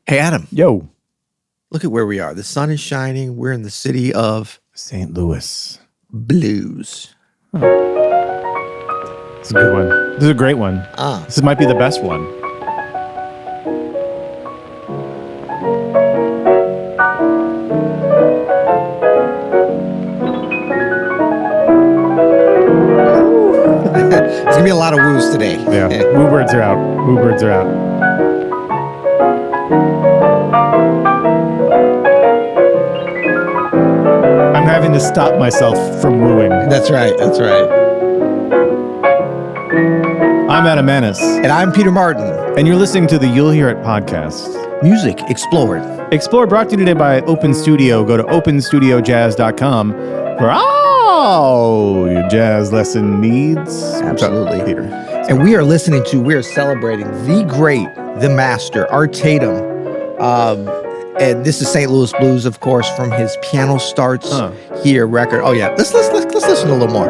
Hey, Adam. Yo. Look at where we are. The sun is shining. We're in the city of St. Louis. Blues. This is a good one. This is a great one. This might be the best one. There's going to be a lot of woos today. Yeah. Woo birds are out. Woo birds are out. I'm having to stop myself from wooing. That's right. That's right. I'm Adam Manis. And I'm Peter Martin. And you're listening to the You'll Hear It podcast. Music Explored. Explored, brought to you today by Open Studio. Go to openstudiojazz.com for all your jazz lesson needs. Absolutely. Peter. And we are celebrating the great, the master, Art Tatum. And this is St. Louis Blues, of course, from his Piano Starts Here record. Oh, yeah. Let's listen a little more.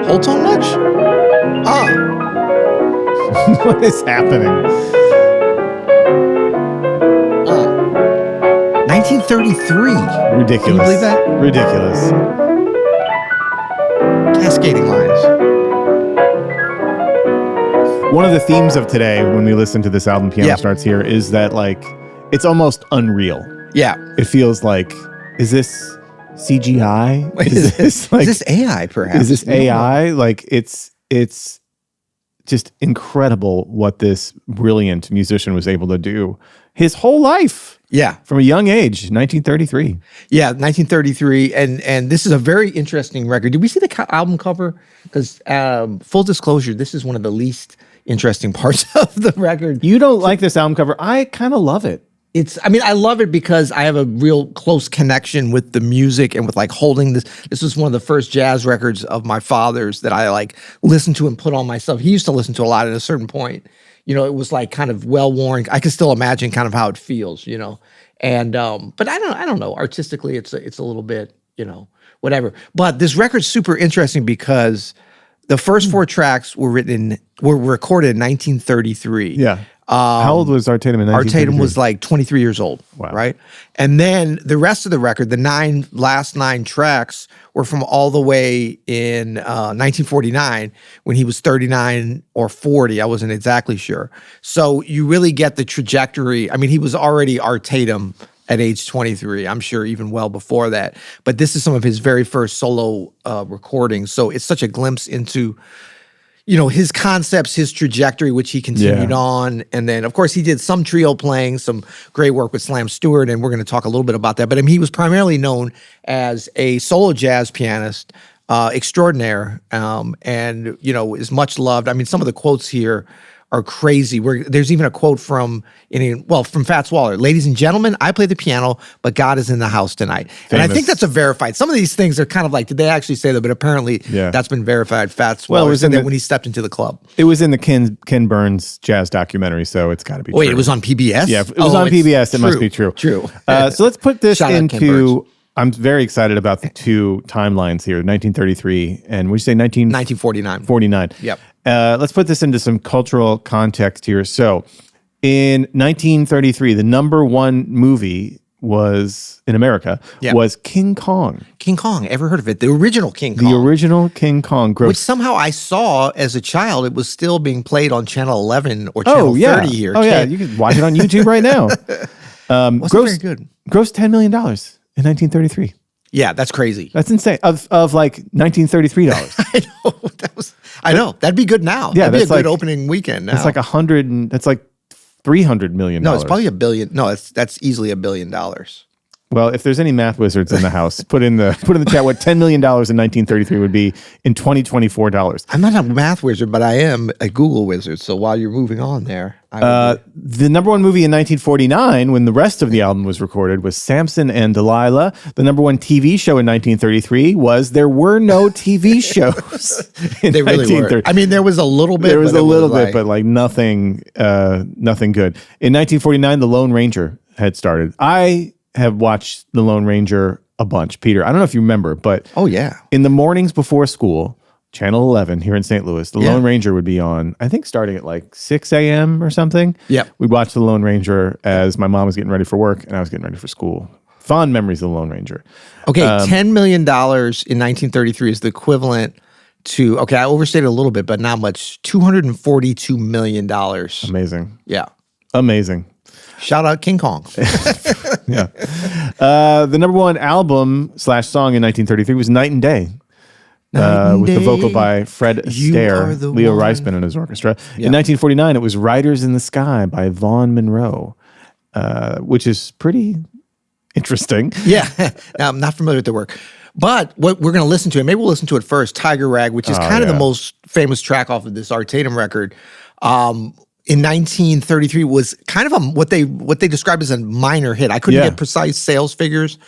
Whole tone much? What is happening? 1933. Ridiculous. Can you believe that? Ridiculous. Cascading lines. One of the themes of today, when we listen to this album, Piano Starts Here, is that, like, it's almost unreal. Yeah. It feels like, is this CGI? Is this AI, perhaps? Is this AI? Like, it's just incredible what this brilliant musician was able to do his whole life. Yeah. From a young age, 1933. Yeah, 1933. And this is a very interesting record. Did we see the album cover? Because full disclosure, this is one of the least interesting parts of the record. You don't like this album cover. I kind of love it. I love it because I have a real close connection with the music and with like holding this. This was one of the first jazz records of my father's that I like listened to and put on myself. He used to listen to a lot at a certain point. You know, it was like kind of well-worn. I can still imagine kind of how it feels, you know. And but I don't know. Artistically, it's a little bit, you know, whatever. But this record's super interesting because the first four tracks were recorded in 1933. Yeah. How old was Art Tatum in 1933? Art Tatum was like 23 years old, right? And then the rest of the record, the last nine tracks, were from all the way in 1949 when he was 39 or 40. I wasn't exactly sure. So you really get the trajectory. I mean, he was already Art Tatum at age 23. I'm sure even well before that. But this is some of his very first solo recordings. So it's such a glimpse into, you know, his concepts, his trajectory, which he continued on. And then, of course, he did some trio playing, some great work with Slam Stewart, and we're going to talk a little bit about that. But I mean, he was primarily known as a solo jazz pianist extraordinaire, and, you know, is much loved. I mean, some of the quotes here are crazy. There's even a quote from Fats Waller. "Ladies and gentlemen, I play the piano, but God is in the house tonight." Famous. And I think that's a verified. Some of these things are kind of like, did they actually say that? But apparently that's been verified. Fats Waller said that when he stepped into the club. It was in the Ken Burns jazz documentary, so it's got to be true. Wait, it was on PBS? Yeah, it was on PBS. It must be true. True. So let's put this into... I'm very excited about the two timelines here, 1933 and we say 1949. 49. Yep. Let's put this into some cultural context here. So in 1933, the number one movie in America was King Kong. King Kong, ever heard of it? The original King Kong. The original King Kong. Which somehow I saw as a child. It was still being played on Channel 11 or Channel 30 here. Oh, yeah. You can watch it on YouTube right now. Wasn't very good. Grossed $10 million. In 1933. Yeah, that's crazy. That's insane. Of like $1933. I know. That'd be good now. Yeah, that'd be a good opening weekend now. That's like that's like $300 million. No, it's probably $1 billion. No, that's easily $1 billion. Well, if there's any math wizards in the house, put in the chat what $10 million in 1933 would be in 2024 dollars. I'm not a math wizard, but I am a Google wizard. So while you're moving on there, the number one movie in 1949, when the rest of the album was recorded, was Samson and Delilah. The number one TV show in 1933 was There Were No TV Shows. They really were. I mean, there was a little bit. There was a little bit, but like nothing good. In 1949, The Lone Ranger had started. I have watched The Lone Ranger a bunch, Peter. I don't know if you remember, but oh yeah, in the mornings before school, Channel 11 here in St. Louis. The Lone Ranger would be on, I think, starting at like 6 a.m. or something. Yeah. We'd watch The Lone Ranger as my mom was getting ready for work and I was getting ready for school. Fond memories of The Lone Ranger. Okay, $10 million in 1933 is the equivalent to, okay, I overstated a little bit, but not much, $242 million. Amazing. Yeah. Amazing. Shout out King Kong. Yeah. The number one album / song in 1933 was Night and Day. With the vocal by Fred Astaire, Leo Reisman and his orchestra. Yeah. In 1949, it was Riders in the Sky by Vaughn Monroe, which is pretty interesting. Yeah. I'm not familiar with the work. But what we're going to listen to, and maybe we'll listen to it first, Tiger Rag, which is kind of the most famous track off of this Art Tatum record. In 1933 was kind of what they described as a minor hit. I couldn't get precise sales figures.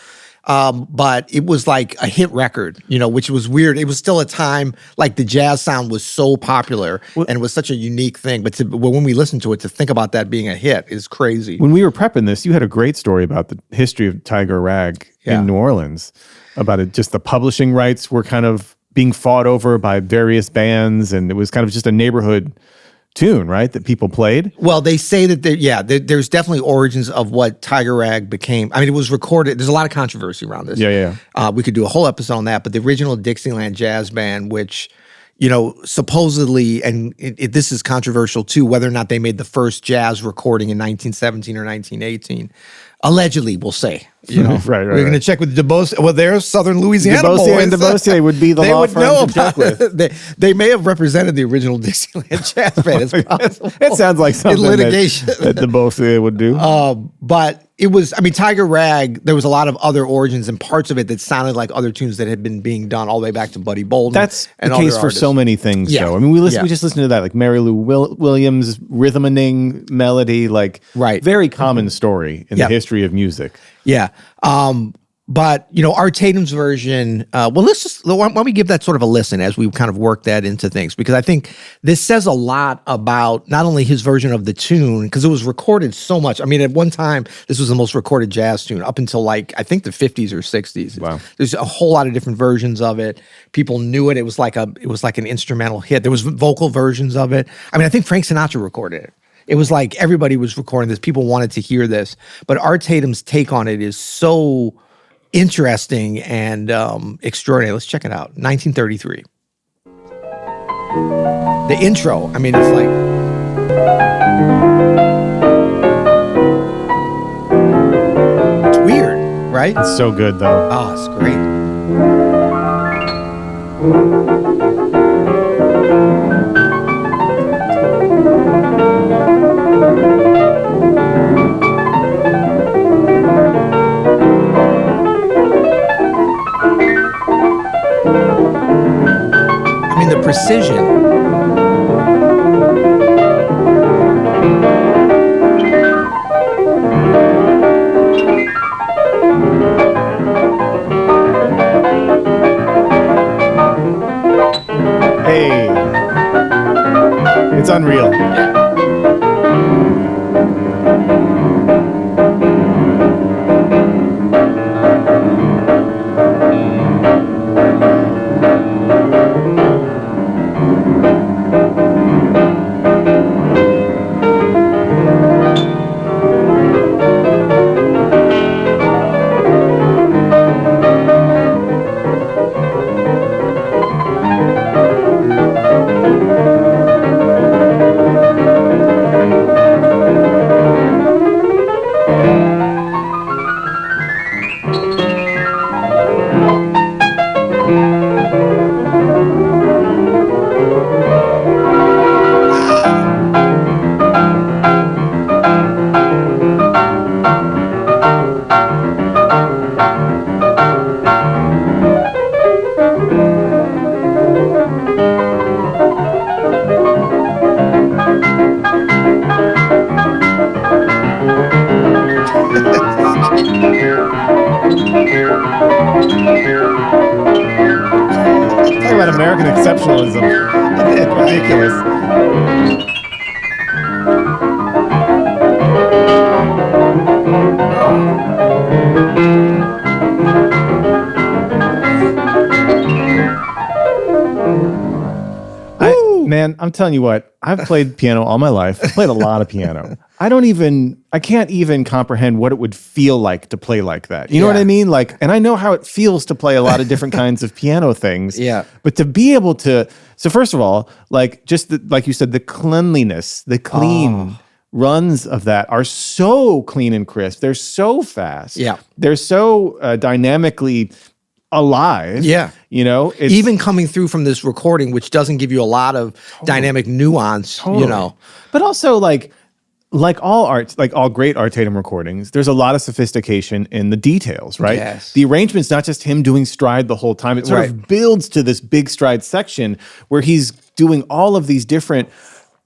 But it was like a hit record, which was weird. It was still a time like the jazz sound was so popular and it was such a unique thing. But when we listen to it, to think about that being a hit is crazy. When we were prepping this, you had a great story about the history of Tiger Rag in New Orleans, about it. Just the publishing rights were kind of being fought over by various bands, and it was kind of just a neighborhood tune, right, that people played. Well, they say that there's definitely origins of what Tiger Rag became. I mean, it was recorded. There's a lot of controversy around this. We could do a whole episode on that. But the original Dixieland Jazz Band, which supposedly, and this is controversial too, whether or not they made the first jazz recording in 1917 or 1918. Allegedly, we'll say. Right. We're going to check with DeBose. Well, they're Southern Louisiana DeBose boys. and DeBose would be the they law would firm know to check with. They may have represented the original Dixieland Jazz Band. It's possible. It sounds like something in litigation that DeBose would do. But it was, Tiger Rag, there was a lot of other origins and parts of it that sounded like other tunes that had been being done all the way back to Buddy Bolden. That's the case for so many things, Yeah. Joe. I mean, we just listened to that, like Mary Lou Williams, rhythming melody, like very common story in the history of music. Yeah. But, Art Tatum's version, why don't we give that sort of a listen as we kind of work that into things? Because I think this says a lot about not only his version of the tune, because it was recorded so much. I mean, at one time, this was the most recorded jazz tune up until I think the 50s or 60s. Wow. There's a whole lot of different versions of it. People knew it. It was like an instrumental hit. There was vocal versions of it. I think Frank Sinatra recorded it. It was like everybody was recording this. People wanted to hear this. But Art Tatum's take on it is so interesting and extraordinary. Let's check it out. 1933. The intro, it's like... It's weird, right? It's so good, though. Oh, it's great. The precision. Hey, it's unreal. Talk about American exceptionalism. Ridiculous. I'm telling you what, I've played piano all my life. I've played a lot of piano. I can't even comprehend what it would feel like to play like that. You know what I mean? Like, and I know how it feels to play a lot of different kinds of piano things. Yeah. But to be able to, so first of all, like just like you said, the cleanliness, the clean runs of that are so clean and crisp. They're so fast. Yeah. They're so dynamically alive. Yeah. You know, even coming through from this recording, which doesn't give you a lot of dynamic nuance, you know. But also like all great Art Tatum recordings, there's a lot of sophistication in the details, right? Yes. The arrangement's not just him doing stride the whole time. It sort of builds to this big stride section where he's doing all of these different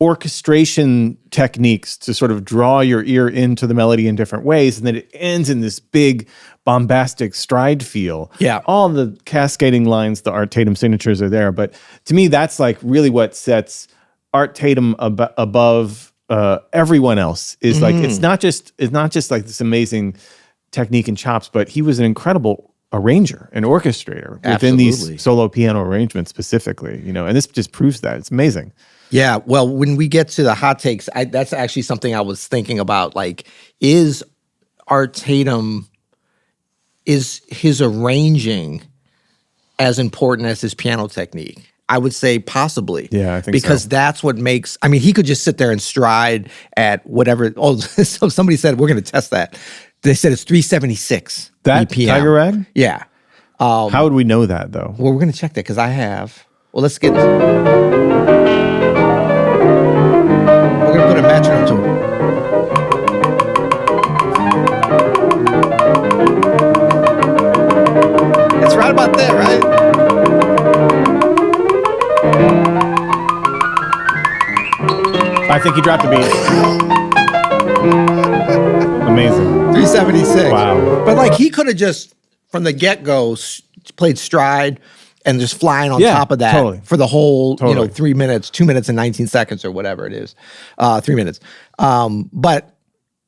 orchestration techniques to sort of draw your ear into the melody in different ways. And then it ends in this big bombastic stride feel. Yeah. All the cascading lines, the Art Tatum signatures are there. But to me, that's like really what sets Art Tatum above everyone else. Is like it's not just like this amazing technique and chops, but he was an incredible arranger and orchestrator within these solo piano arrangements specifically, you know, and this just proves that. It's amazing. Yeah, well, when we get to the hot takes, that's actually something I was thinking about. Like, is Art Tatum, is his arranging as important as his piano technique? I would say possibly. Yeah, I think because so. that's what makes, I mean, he could just sit there and stride at whatever. Oh, so somebody said, we're going to test that. They said it's 376 That BPM. Tiger Rag? Yeah. How would we know that, though? Well, we're going to check that because I have. Well, let's get. We're going to put a metronome to it. It's right about there, right? I think he dropped the beat. Amazing. 376. Wow. But like he could have just, from the get-go, played stride and just flying on top of that for the whole, 3 minutes, 2 minutes and 19 seconds or whatever it is. 3 minutes. But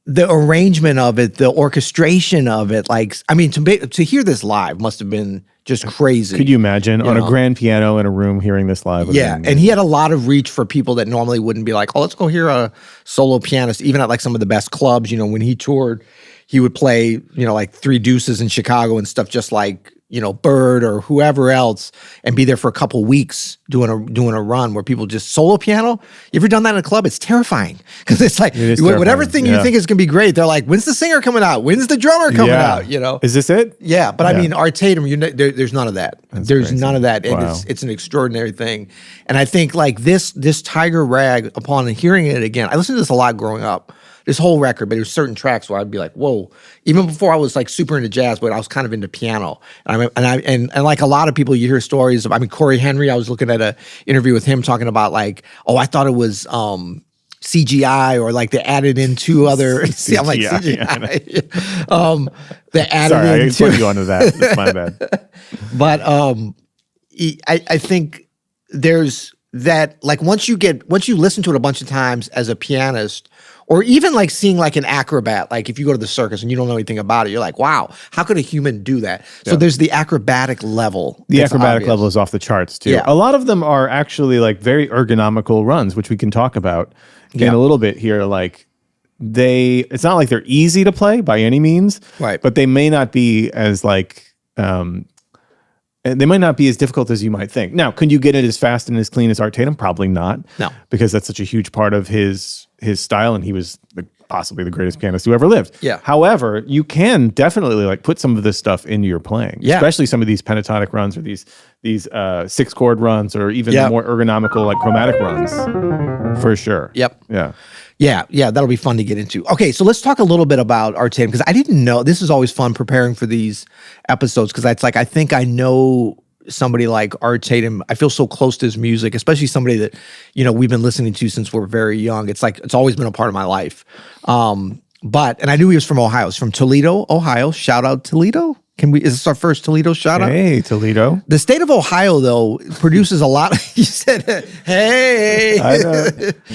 the arrangement of it, the orchestration of it, like, I mean, to hear this live must have been just crazy. Could you imagine on a grand piano in a room hearing this live? Yeah, and he had a lot of reach for people that normally wouldn't be like, oh, let's go hear a solo pianist, even at like some of the best clubs. You know, when he toured, he would play, like Three Deuces in Chicago and stuff just like, Bird or whoever else, and be there for a couple weeks doing a run where people just solo piano. You ever done that in a club? It's terrifying because it's like whatever thing you think is gonna be great, they're like, when's the singer coming out? When's the drummer coming out? Is this it? Yeah, but I mean, Art Tatum, there's none of that. There's crazy. none of that, and it's an extraordinary thing. And I think like this Tiger Rag, upon hearing it again, I listened to this a lot growing up. This whole record, but there's certain tracks where I'd be like, "Whoa!" Even before I was like super into jazz, but I was kind of into piano. And like a lot of people, you hear stories of. I mean, Corey Henry. I was looking at an interview with him talking about like, "Oh, I thought it was CGI or like they added in two other." See, I'm like CGI. They added. Sorry, in I put you onto that. That's my bad. But I think there's that. Like once you listen to it a bunch of times as a pianist. Or even like seeing like an acrobat, like if you go to the circus and you don't know anything about it, you're like, wow, how could a human do that? So there's the acrobatic level. The acrobatic level is off the charts too. Yeah. A lot of them are actually like very ergonomical runs, which we can talk about in a little bit here. Like it's not like they're easy to play by any means, right? But they may not be as like, they might not be as difficult as you might think. Now, can you get it as fast and as clean as Art Tatum? Probably not. No, because that's such a huge part of his style, and he was possibly the greatest pianist who ever lived. Yeah. However, you can definitely like put some of this stuff into your playing, especially some of these pentatonic runs or these 6-chord runs, or even the more ergonomical like chromatic runs, for sure. Yep. Yeah. Yeah, that'll be fun to get into. Okay, so let's talk a little bit about Art Tatum, because I didn't know, this is always fun preparing for these episodes, because it's like, I think I know somebody like Art Tatum. I feel so close to his music, especially somebody that, we've been listening to since we're very young. It's like, it's always been a part of my life. And I knew he was from Ohio. He's from Toledo, Ohio. Shout out Toledo. Is this our first Toledo shout out? Hey, Toledo. The state of Ohio, though, produces a lot. You said, hey.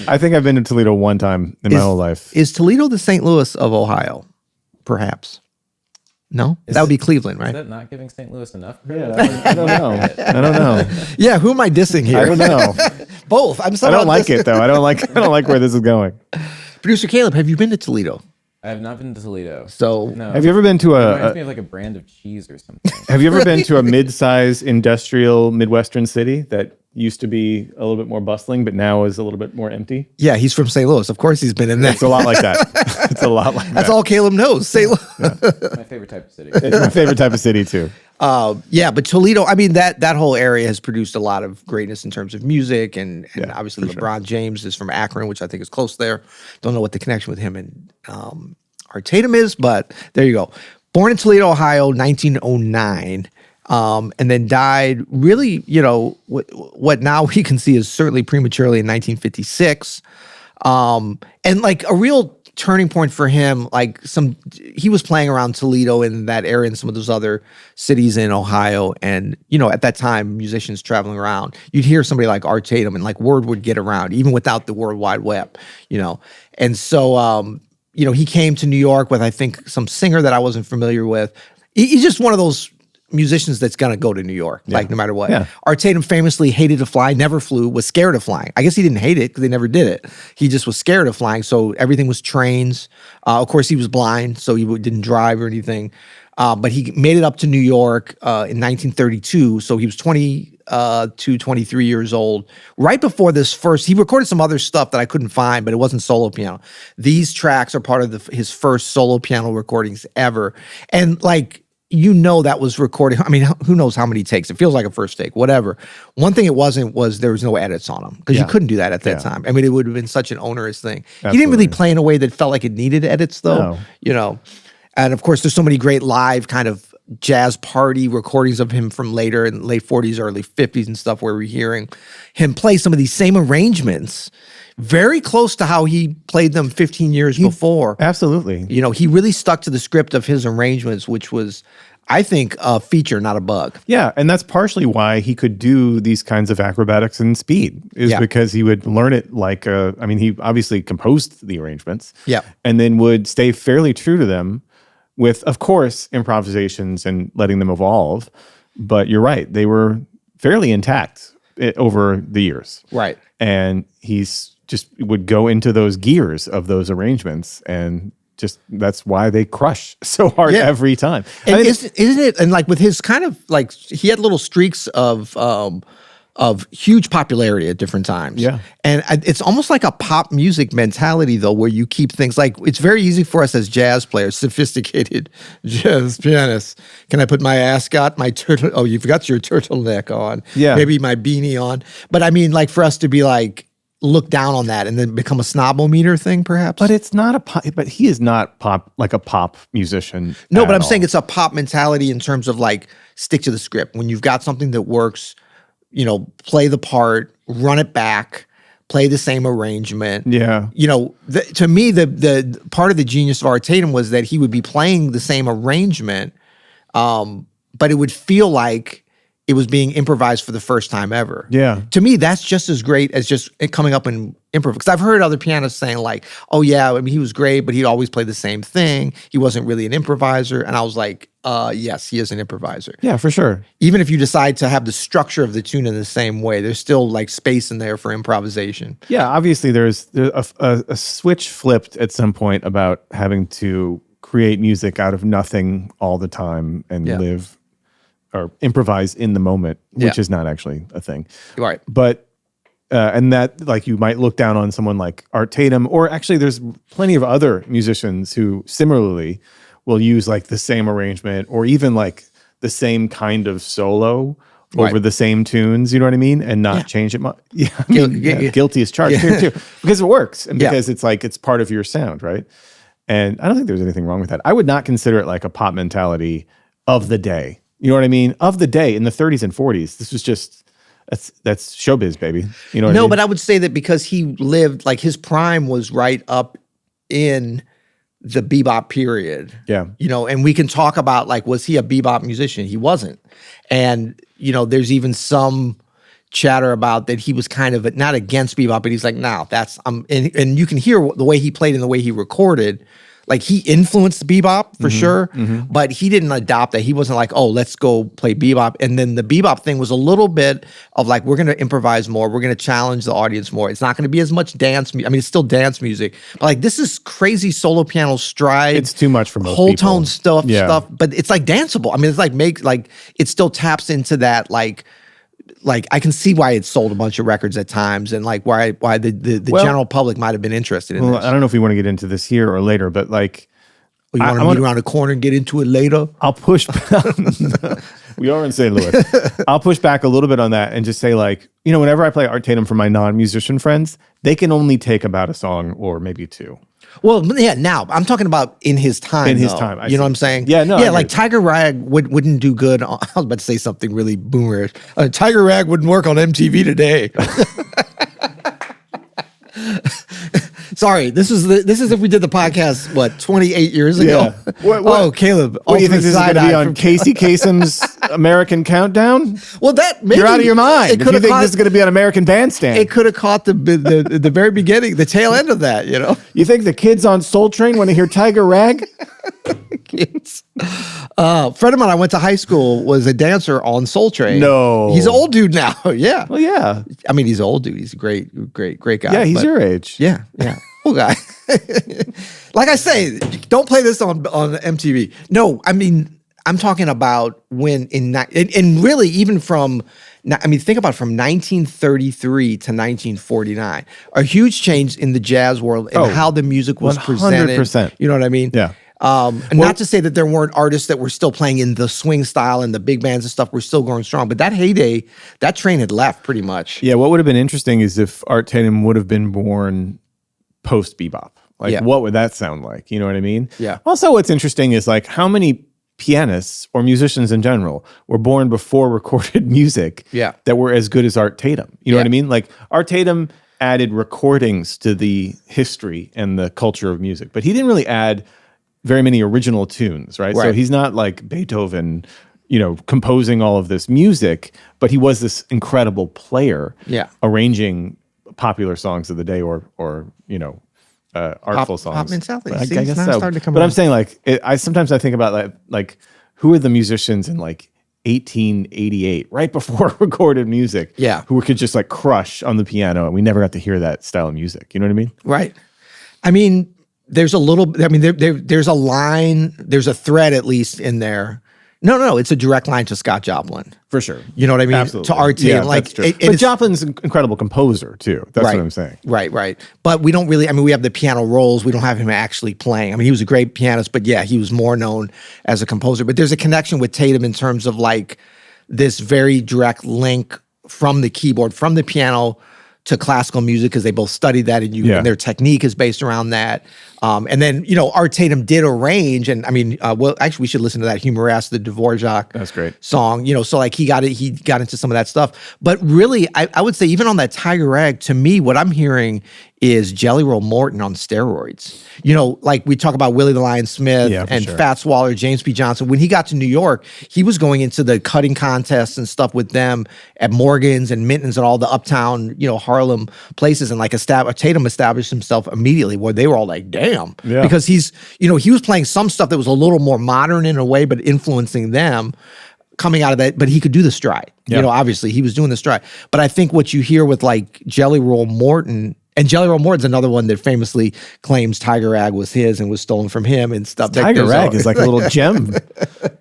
I think I've been to Toledo one time in my whole life. Is Toledo the St. Louis of Ohio? Perhaps. No, that would be Cleveland, right? Is that not giving St. Louis enough credit? I don't know. I don't know. Yeah, who am I dissing here? I don't know. Both. I don't like it though. I don't like where this is going. Producer Caleb, have you been to Toledo? I have not been to Toledo. So no. Have you ever been to It reminds me of like a brand of cheese or something. Have you ever been to a mid-size industrial Midwestern city that used to be a little bit more bustling, but now is a little bit more empty? Yeah, he's from St. Louis. Of course he's been in there. It's a lot like that. It's a lot like That's that. all Caleb knows. St. Louis. It's my favorite type of city. It's my favorite type of city too. Yeah, but Toledo, I mean, that whole area has produced a lot of greatness in terms of music, and obviously LeBron James is from Akron, which I think is close there. Don't know what the connection with him and Art Tatum is, but there you go. Born in Toledo, Ohio, 1909, and then died really, what now we can see is certainly prematurely in 1956. And like a real turning point for him, like he was playing around Toledo in that area and some of those other cities in Ohio. And, at that time, musicians traveling around, you'd hear somebody like Art Tatum and like word would get around, even without the World Wide Web, And so, he came to New York with, I think, some singer that I wasn't familiar with. He's just one of those musicians that's going to go to New York, like no matter what. Yeah. Art Tatum famously hated to fly, never flew, was scared of flying. I guess he didn't hate it because they never did it. He just was scared of flying. So everything was trains. Of course, he was blind, so he didn't drive or anything. But he made it up to New York in 1932. So he was 23 years old. Right before this he recorded some other stuff that I couldn't find, but it wasn't solo piano. These tracks are part of his first solo piano recordings ever. And like, that was recorded. I mean, who knows how many takes? It feels like a first take, whatever. One thing it wasn't was there was no edits on them because you couldn't do that at that time. I mean, it would have been such an onerous thing. Absolutely. He didn't really play in a way that felt like it needed edits though, And of course, there's so many great live kind of jazz party recordings of him from later in the late 40s, early 50s and stuff where we're hearing him play some of these same arrangements very close to how he played them 15 years before. Absolutely. He really stuck to the script of his arrangements, which was, I think, a feature, not a bug. Yeah, and that's partially why he could do these kinds of acrobatics and speed, because he would learn it he obviously composed the arrangements. Yeah. And then would stay fairly true to them with, of course, improvisations and letting them evolve. But you're right, they were fairly intact over the years. Right. And he's just would go into those gears of those arrangements, and just that's why they crush so hard every time. And isn't it? And like with his kind of like, he had little streaks of huge popularity at different times. Yeah. And it's almost like a pop music mentality though, where you keep things like, it's very easy for us as jazz players, sophisticated jazz pianists. Can I put my ascot, my turtle? Oh, you've got your turtleneck on. Yeah. Maybe my beanie on. But I mean, like for us to be like, look down on that and then become a snobometer thing, perhaps. But it's not but he is not like a pop musician. No, but I'm saying it's a pop mentality in terms of like, stick to the script. When you've got something that works, play the part, run it back, play the same arrangement. Yeah. To me, the part of the genius of Art Tatum was that he would be playing the same arrangement, but it would feel like it was being improvised for the first time ever. Yeah. To me, that's just as great as just it coming up in improv. Because I've heard other pianists saying like, oh yeah, I mean, he was great, but he'd always play the same thing. He wasn't really an improviser. And I was like, yes, he is an improviser. Yeah, for sure. Even if you decide to have the structure of the tune in the same way, there's still like space in there for improvisation. Yeah, obviously there's a switch flipped at some point about having to create music out of nothing all the time and live or improvise in the moment, which is not actually a thing. Right. But, and that like you might look down on someone like Art Tatum, or actually there's plenty of other musicians who similarly will use like the same arrangement or even like the same kind of solo over the same tunes, you know what I mean? And not change it much. Yeah, I mean, guilty as charged here too, because it works and because it's like, it's part of your sound, right? And I don't think there's anything wrong with that. I would not consider it like a pop mentality of the day. You know what I mean? Of the day in the 30s and 40s, this was just, that's showbiz, baby. You know what I mean? No, but I would say that because he lived, like his prime was right up in the bebop period. Yeah. And we can talk about like, was he a bebop musician? He wasn't. And, there's even some chatter about that he was kind of not against bebop, but he's like, no, and you can hear the way he played and the way he recorded. like he influenced bebop for sure, but he didn't adopt that. He wasn't like, oh, let's go play bebop. And then the bebop thing was a little bit of like, we're going to improvise more. We're going to challenge the audience more. It's not going to be as much dance. I mean, it's still dance music, but like this is crazy solo piano stride. It's too much for most whole people. tone stuff, but it's like danceable. I mean, it's like it still taps into that like I can see why it sold a bunch of records at times, and like why the general public might have been interested in this. I don't know if we want to get into this here or later, but like, you want to meet around the corner and get into it later? I'll push. We are in St. Louis. I'll push back a little bit on that and just say, like, you know, whenever I play Art Tatum for my non-musician friends, they can only take about a song or maybe two. Well, yeah. Now I'm talking about in his time. In his time, you know what I'm saying? Yeah, no. Yeah, like Tiger Rag wouldn't do good. I was about to say something really boomerish. Tiger Rag wouldn't work on MTV today. Sorry, this is if we did the podcast 28 years ago. Yeah. What, Caleb. What do you think this is going to be on Casey Kasem's American Countdown? Well, maybe you're out of your mind. If you think this is going to be on American Bandstand, it could have caught the very beginning, the tail end of that. You know, you think the kids on Soul Train want to hear Tiger Rag? Kids. A friend of mine I went to high school was a dancer on Soul Train. No, he's an old dude now. Yeah. Well, yeah. I mean, he's an old dude. He's a great guy. Yeah, he's your age. Yeah. Cool guy. Like I say, don't play this on MTV. No, I mean, I'm talking about when and really even from. I mean, think about from 1933 to 1949, a huge change in the jazz world and how the music was 100%. Presented. You know what I mean? Yeah. And not to say that there weren't artists that were still playing in the swing style and the big bands and stuff were still going strong, but that heyday, that train had left pretty much. Yeah, what would have been interesting is if Art Tatum would have been born post bebop. Like, what would that sound like? You know what I mean? Yeah. Also, what's interesting is like how many pianists or musicians in general were born before recorded music that were as good as Art Tatum. You know what I mean? Like Art Tatum added recordings to the history and the culture of music, but he didn't really add very many original tunes, right? So he's not like Beethoven, you know, composing all of this music, but he was this incredible player, arranging popular songs of the day or you know, artful songs. Pop mentality. I guess so. But I'm saying like, sometimes I think about like who are the musicians in like 1888, right before recorded music, who could just like crush on the piano, and we never got to hear that style of music. You know what I mean? Right. I mean, there's a little. I mean, there's a line. There's a thread at least in there. No, it's a direct line to Scott Joplin. For sure. You know what I mean? Absolutely. To Art Tatum. Yeah, that's true. But Joplin's an incredible composer, too. That's what I'm saying. Right. But we don't really, I mean, we have the piano rolls. We don't have him actually playing. I mean, he was a great pianist, but yeah, he was more known as a composer. But there's a connection with Tatum in terms of like this very direct link from the keyboard, from the piano to classical music, because they both studied that, and their technique is based around that. And then, you know, Art Tatum did arrange, and I mean, well, actually, we should listen to that Humoresque, the Dvorak That's great. song. You know, so like he got into some of that stuff. But really, I would say even on that Tiger Rag, to me, what I'm hearing is Jelly Roll Morton on steroids. You know, like we talk about Willie the Lion Smith and Fats Waller, James P. Johnson. When he got to New York, he was going into the cutting contests and stuff with them at Morgan's and Minton's and all the uptown, you know, Harlem places. And like Tatum established himself immediately, where they were all like, damn. Yeah. Because he's, you know, he was playing some stuff that was a little more modern in a way, but influencing them coming out of that. But he could do the stride. You know, obviously he was doing the stride. But I think what you hear with like Jelly Roll Morton, and Jelly Roll Morton's another one that famously claims Tiger Rag was his and was stolen from him and stuff. Tiger Rag is like a little gem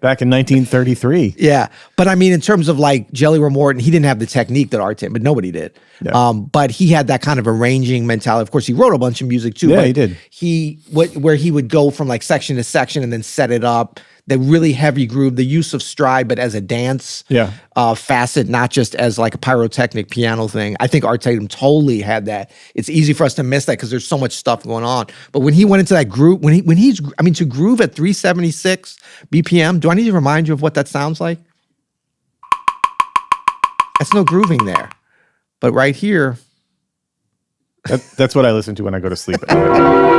back in 1933. Yeah. But I mean, in terms of like Jelly Roll Morton, he didn't have the technique that Art Tatum, but nobody did. Yeah. But he had that kind of arranging mentality. Of course, he wrote a bunch of music too. Yeah, he did. Where he would go from like section to section and then set it up. The really heavy groove, the use of stride, but as a dance facet, not just as like a pyrotechnic piano thing. I think Art Tatum totally had that. It's easy for us to miss that because there's so much stuff going on. But when he went into that groove, to groove at 376 BPM, do I need to remind you of what that sounds like? That's no grooving there. But right here. That's what I listen to when I go to sleep at night.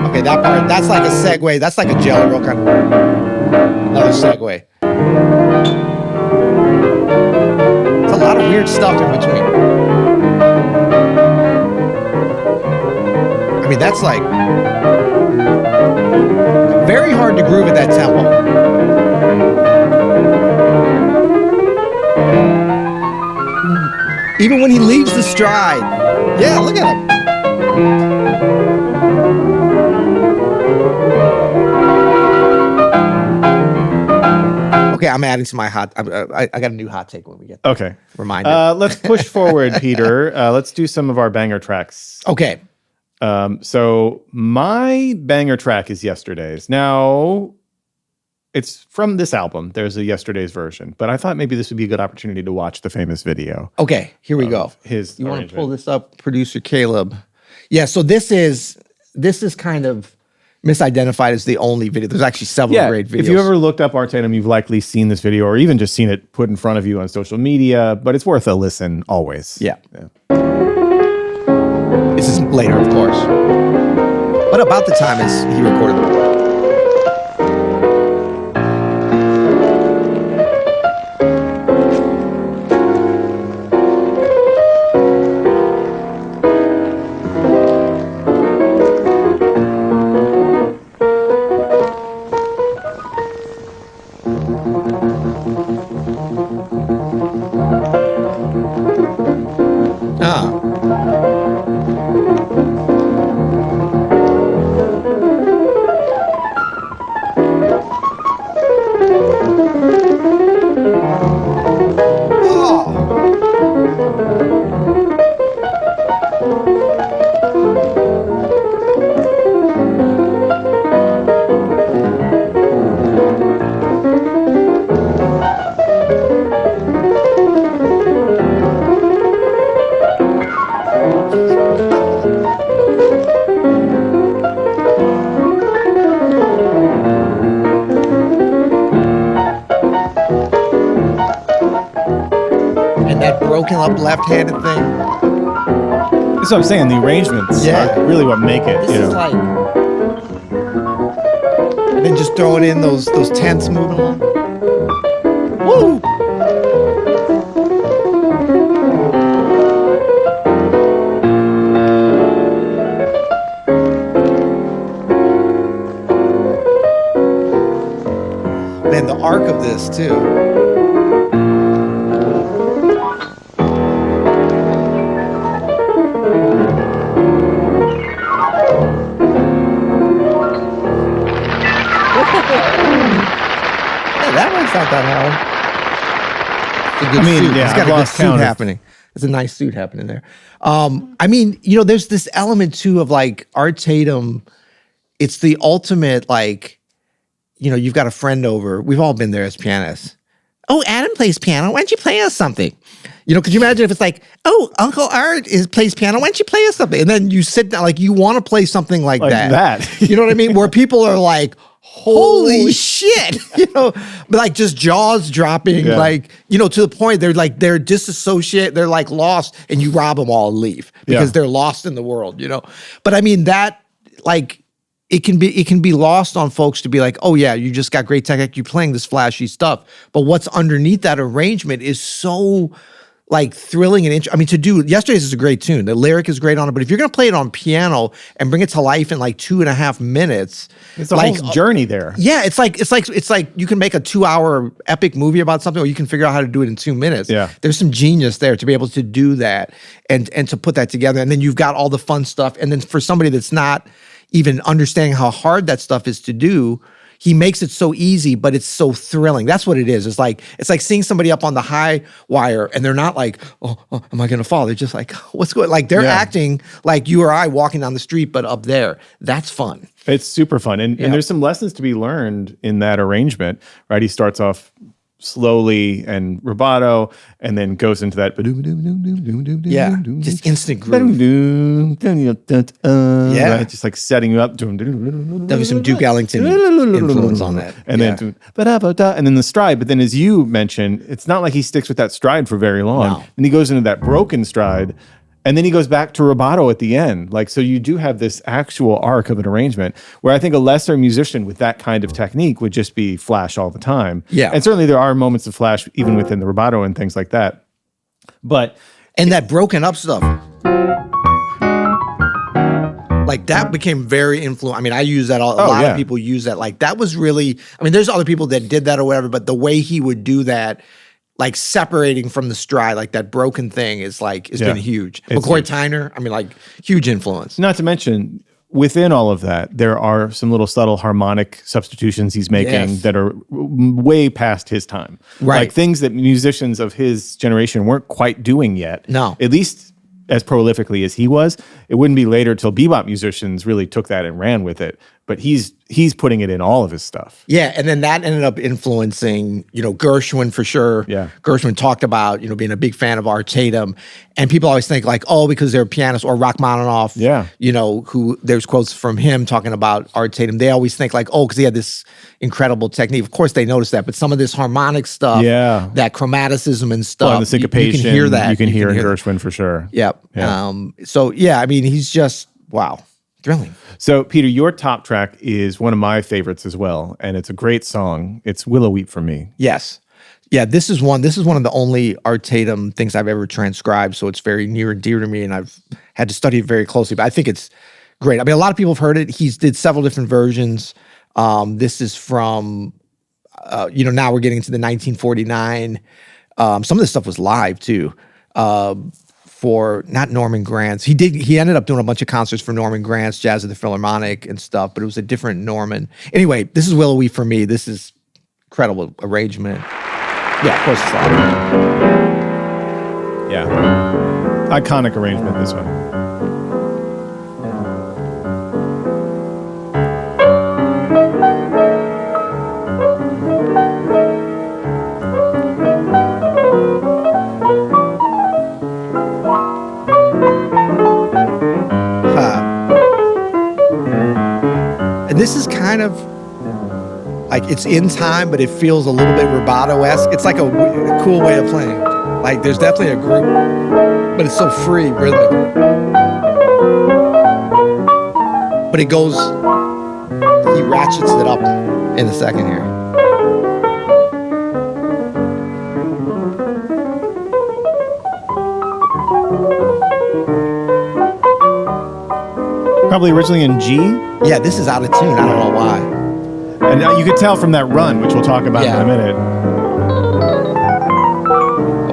Okay, that part, that's like a segue. That's like a Jelly Roll kind of another segue. It's a lot of weird stuff in between. I mean, that's like very hard to groove at that tempo. Even when he leaves the stride. Yeah, look at him. Okay, I'm adding to my hot. I got a new hot take when we get there. Okay. Reminded. Let's push forward, Peter. Let's do some of our banger tracks. Okay. So my banger track is Yesterday's. Now, it's from this album. There's a Yesterday's version, but I thought maybe this would be a good opportunity to watch the famous video. Okay, here we go. His you want to pull this up, producer Caleb? Yeah. So this is kind of misidentified as the only video. There's actually several great videos. If you ever looked up Art Tatum, you've likely seen this video or even just seen it put in front of you on social media, but it's worth a listen always. Yeah. This is later, of course. But about the time as he recorded it. Up left-handed thing. That's what I'm saying. The arrangements are really what make it. This is like, and then just throwing in those tenths moving along. Woo! Man, the arc of this too. Not that hard. It's a good suit. Yeah, it's got a good suit happening. There's a nice suit happening there. I mean, there's this element too of like Art Tatum. It's the ultimate, like, you've got a friend over. We've all been there as pianists. Oh, Adam plays piano. Why don't you play us something? Could you imagine if it's like, oh, Uncle Art plays piano. Why don't you play us something? And then you sit down, like you want to play something like that. You know what I mean? Where people are like, holy shit, but like just jaws dropping, like, to the point they're disassociate, they're like lost, and you rob them all and leave because they're lost in the world, But I mean that, like, it can be lost on folks to be like, oh yeah, you just got great technique, you're playing this flashy stuff, but what's underneath that arrangement is so like thrilling and interesting. I mean, to do Yesterday's is a great tune. The lyric is great on it, but if you're gonna play it on piano and bring it to life in like 2.5 minutes, it's a whole journey there. Yeah, it's like you can make a 2-hour epic movie about something, or you can figure out how to do it in 2 minutes. Yeah, there's some genius there to be able to do that and to put that together, and then you've got all the fun stuff. And then for somebody that's not even understanding how hard that stuff is to do, he makes it so easy, but it's so thrilling. That's what it is. It's like seeing somebody up on the high wire, and they're not like, oh am I gonna fall? They're just like, what's going? Like they're acting like you or I walking down the street, but up there. That's fun. It's super fun, and there's some lessons to be learned in that arrangement, right? He starts off slowly and rubato, and then goes into that just instant groove. Right? Just like setting you up. There'll be some Duke Ellington influence on that. And then and then the stride. But then, as you mentioned, it's not like he sticks with that stride for very long. No. And he goes into that broken stride. And then he goes back to rubato at the end. Like, so you do have this actual arc of an arrangement where I think a lesser musician with that kind of technique would just be flash all the time. Yeah. And certainly there are moments of flash even within the rubato and things like that. But and that broken up stuff. Like that became very influential. I mean, I use that. A lot of people use that. Like that was really. I mean, there's other people that did that or whatever, but the way he would do that, like separating from the stride, like that broken thing, is been huge. McCoy Tyner. I mean, like huge influence. Not to mention, within all of that, there are some little subtle harmonic substitutions he's making that are way past his time. Right. Like things that musicians of his generation weren't quite doing yet. No. At least as prolifically as he was. It wouldn't be later till bebop musicians really took that and ran with it. But he's putting it in all of his stuff. Yeah, and then that ended up influencing, Gershwin for sure. Yeah. Gershwin talked about, being a big fan of Art Tatum. And people always think like, oh, because they're pianists, or Rachmaninoff, who there's quotes from him talking about Art Tatum. They always think like, oh, because he had this incredible technique. Of course they noticed that, but some of this harmonic stuff, that chromaticism and stuff, and the syncopation, you can hear that. You can hear in Gershwin for sure. Yep. Yeah. I mean, he's just, wow. Thrilling. So, Peter, your top track is one of my favorites as well, and it's a great song. It's Willow Weep for me. Yes. Yeah, this is one of the only Art Tatum things I've ever transcribed, so it's very near and dear to me, and I've had to study it very closely, but I think it's great. I mean, a lot of people have heard it. He's did several different versions. This is from, now we're getting into the 1949. Some of this stuff was live, too. For not Norman Granz. He ended up doing a bunch of concerts for Norman Granz, Jazz at the Philharmonic and stuff, but it was a different Norman. Anyway, this is Willow Weep for me. This is incredible arrangement. Yeah, of course it's live. Yeah. Iconic arrangement, this one. This is kind of like it's in time, but it feels a little bit rubato-esque. It's like a cool way of playing. Like there's definitely a group, but it's so free rhythmically. But it goes, he ratchets it up in a second here. Probably originally in G. Yeah, this is out of tune. I don't know why. And you could tell from that run, which we'll talk about in a minute.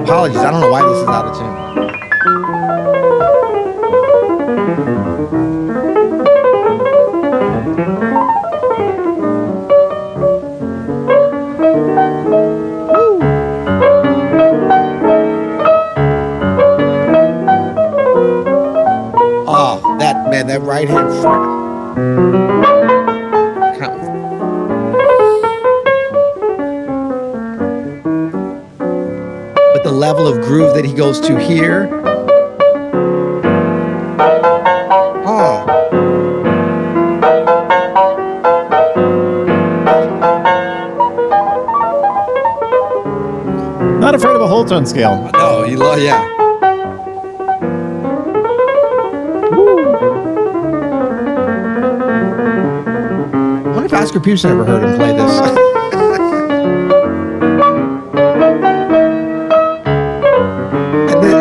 Apologies, I don't know why this is out of tune. That right hand fret. But the level of groove that he goes to here. Not afraid of a whole tone scale. No, yeah. Oscar Peterson ever heard him play this.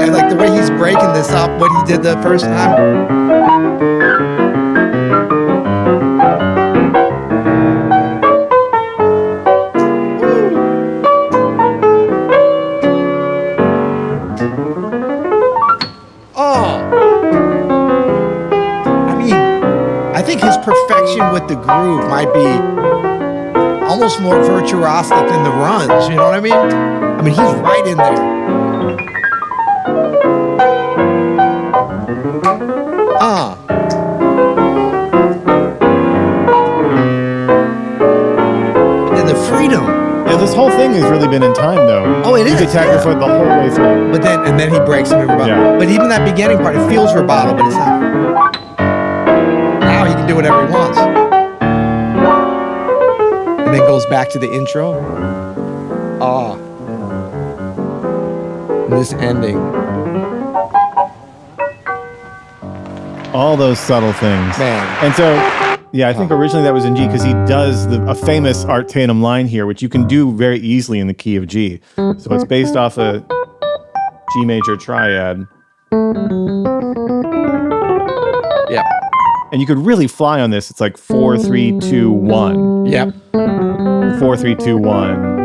and like the way he's breaking this up, what he did the first time. Perfection with the groove might be almost more virtuosic than the runs, you know what I mean? I mean, he's right in there. And then the freedom. Yeah, this whole thing has really been in time, though. Oh, it is. You could tap your foot the whole way through. But then he breaks into rubato. Yeah. But even that beginning part, it feels rubato, but it's not. He can do whatever he wants. And then goes back to the intro. And this ending. All those subtle things. Man. And so, I think originally that was in G because he does a famous Art Tatum line here, which you can do very easily in the key of G. So it's based off a G major triad. Yeah. And you could really fly on this. It's like 4, 3, 2, 1. Yep. 4, 3, 2, 1.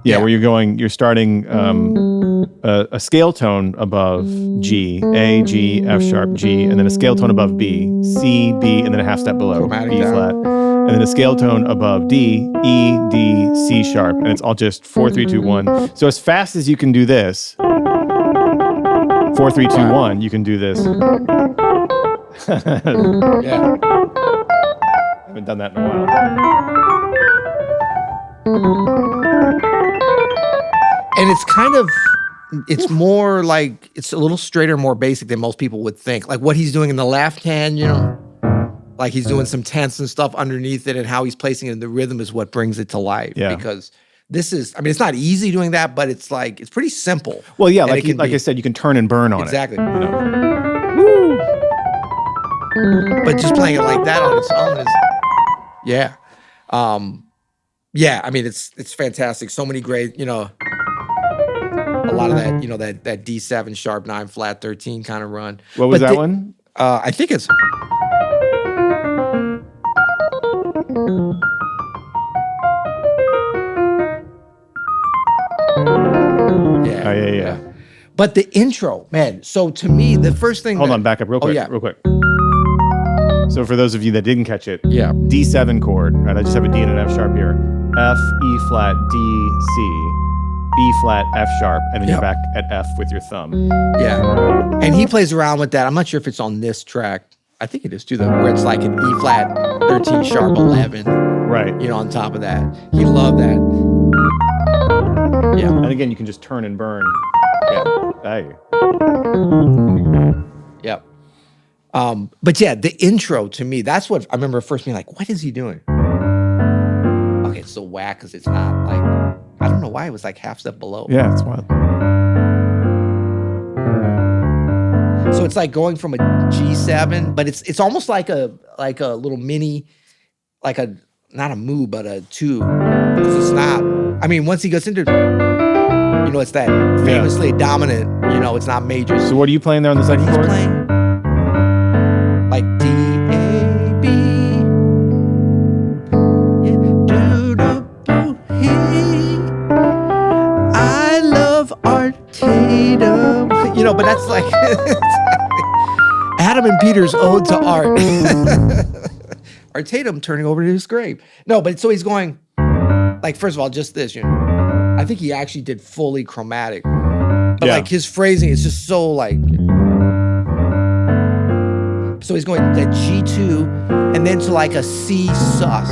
Yeah, where you're starting a scale tone above G, A, G, F sharp, G, and then a scale tone above B, C, B, and then a half step below, Chromatic B down. flat. And then a scale tone above D, E, D, C sharp, and it's all just 4, 3, 2, 1. So as fast as you can do this, 4, 3, 2, 1, you can do this. Yeah. Haven't done that in a while. And it's more like, it's a little straighter, more basic than most people would think. Like what he's doing in the left hand, like he's doing some tense and stuff underneath it, and how he's placing it in the rhythm is what brings it to life. Yeah. Because this is, it's not easy doing that, but it's like, it's pretty simple. Well, yeah, And like I said, you can turn and burn on exactly. it. Exactly. But just playing it like that on its own is, yeah. It's fantastic. So many great, a lot of that, that D7 sharp 9 flat 13 kind of run. What was that one? I think it's. Yeah. But the intro, man. So to me, the first thing. Hold on, back up real quick. Real quick. So for those of you that didn't catch it, D7 chord, right? I just have a D and an F sharp here. F, E flat, D, C, B flat, F sharp, and then you're back at F with your thumb. Yeah. And he plays around with that. I'm not sure if it's on this track. I think it is too, though, where it's like an E flat 13 sharp 11. Right. On top of that. He loved that. Yeah. And again, you can just turn and burn. Yeah. Hey. Yep. But yeah, the intro to me, that's what I remember first being like, what is he doing? Okay, it's so whack because it's not like, I don't know why it was like half step below. Yeah, it's wild. So it's like going from a G7, but it's almost like a little mini, like a, not a moo, but a 2. Because it's not, once he gets into, it's that famously dominant, it's not major. So what are you playing there on the second He's chord? playing like D, A, B. I love Art Tatum. But that's like Adam and Peter's ode to art. Art Tatum turning over to his grave. No, but so he's going, like, first of all, just this, I think he actually did fully chromatic. But like his phrasing is just so like, so he's going that G2 and then to like a C sus,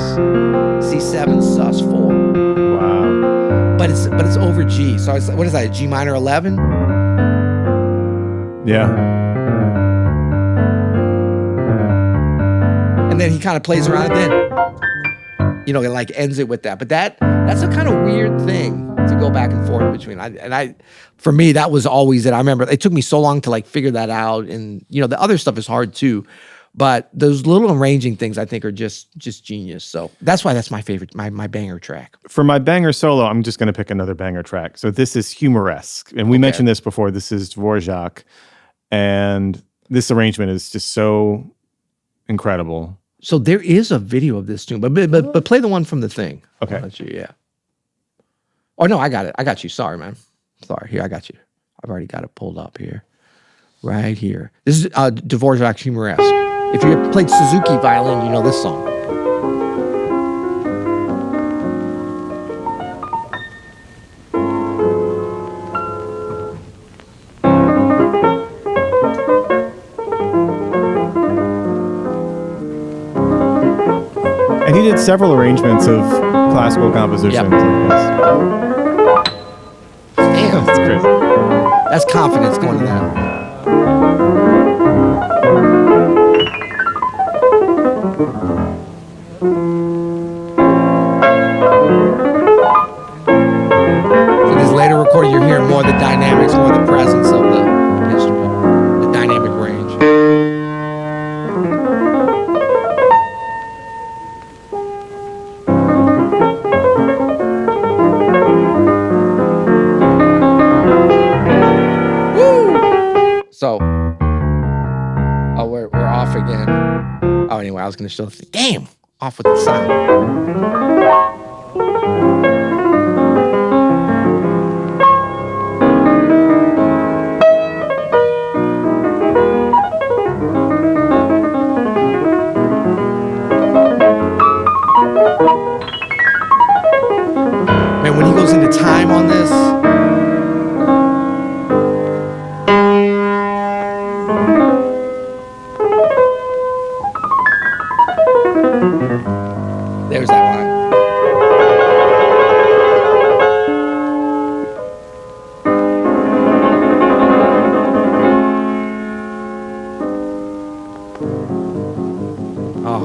C7 sus 4. Wow. But it's over G. So it's, what is that, G minor 11? Yeah. And then he kind of plays around and then, and like ends it with that. But that's a kind of weird thing to go back and forth between. For me, that was always it. I remember it took me so long to like figure that out. And, the other stuff is hard too. But those little arranging things I think are just genius. So that's why that's my favorite, my banger track. For my banger solo, I'm just going to pick another banger track. So this is Humoresque. And we mentioned this before. This is Dvorak. And this arrangement is just so incredible. So there is a video of this tune, but play the one from the thing. Okay. Yeah. Oh no, I got it. I got you. Sorry, man. Sorry. Here, I got you. I've already got it pulled up here. Right here. This is Dvorak Humoresque. If you played Suzuki violin, you know this song. And he did several arrangements of classical compositions. Yep. Damn. That's crazy. That's confidence going to that. In his later recording, you're hearing more of the dynamics, more of the presence of the instrument, the dynamic range. Woo! off again. Oh, anyway, I was going to show the thing. Damn, off with the sound. Man, when he goes into time on this. There's that line. Oh.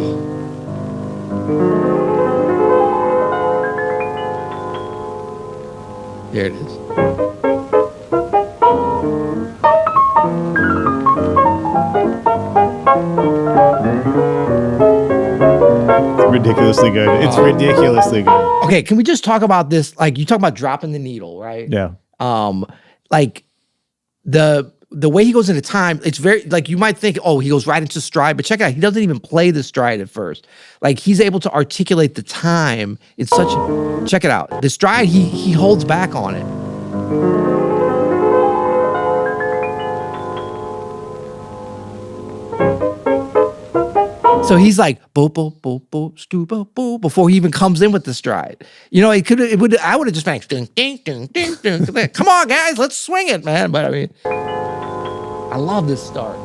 There it is. Ridiculously good. It's ridiculously good. Okay, can we just talk about this? Like, you talk about dropping the needle, right? Yeah. Like the way he goes into time, it's very, like, you might think, oh, he goes right into stride, but check it out, he doesn't even play the stride at first. Like, he's able to articulate the time. It's such, check it out. The stride, he holds back on it. So he's like, bo bo bo bo stu bo bo before he even comes in with the stride. You know, I would have just been like, ding, ding, ding, ding, ding. Come on, guys, let's swing it, man. But I mean, I love this start.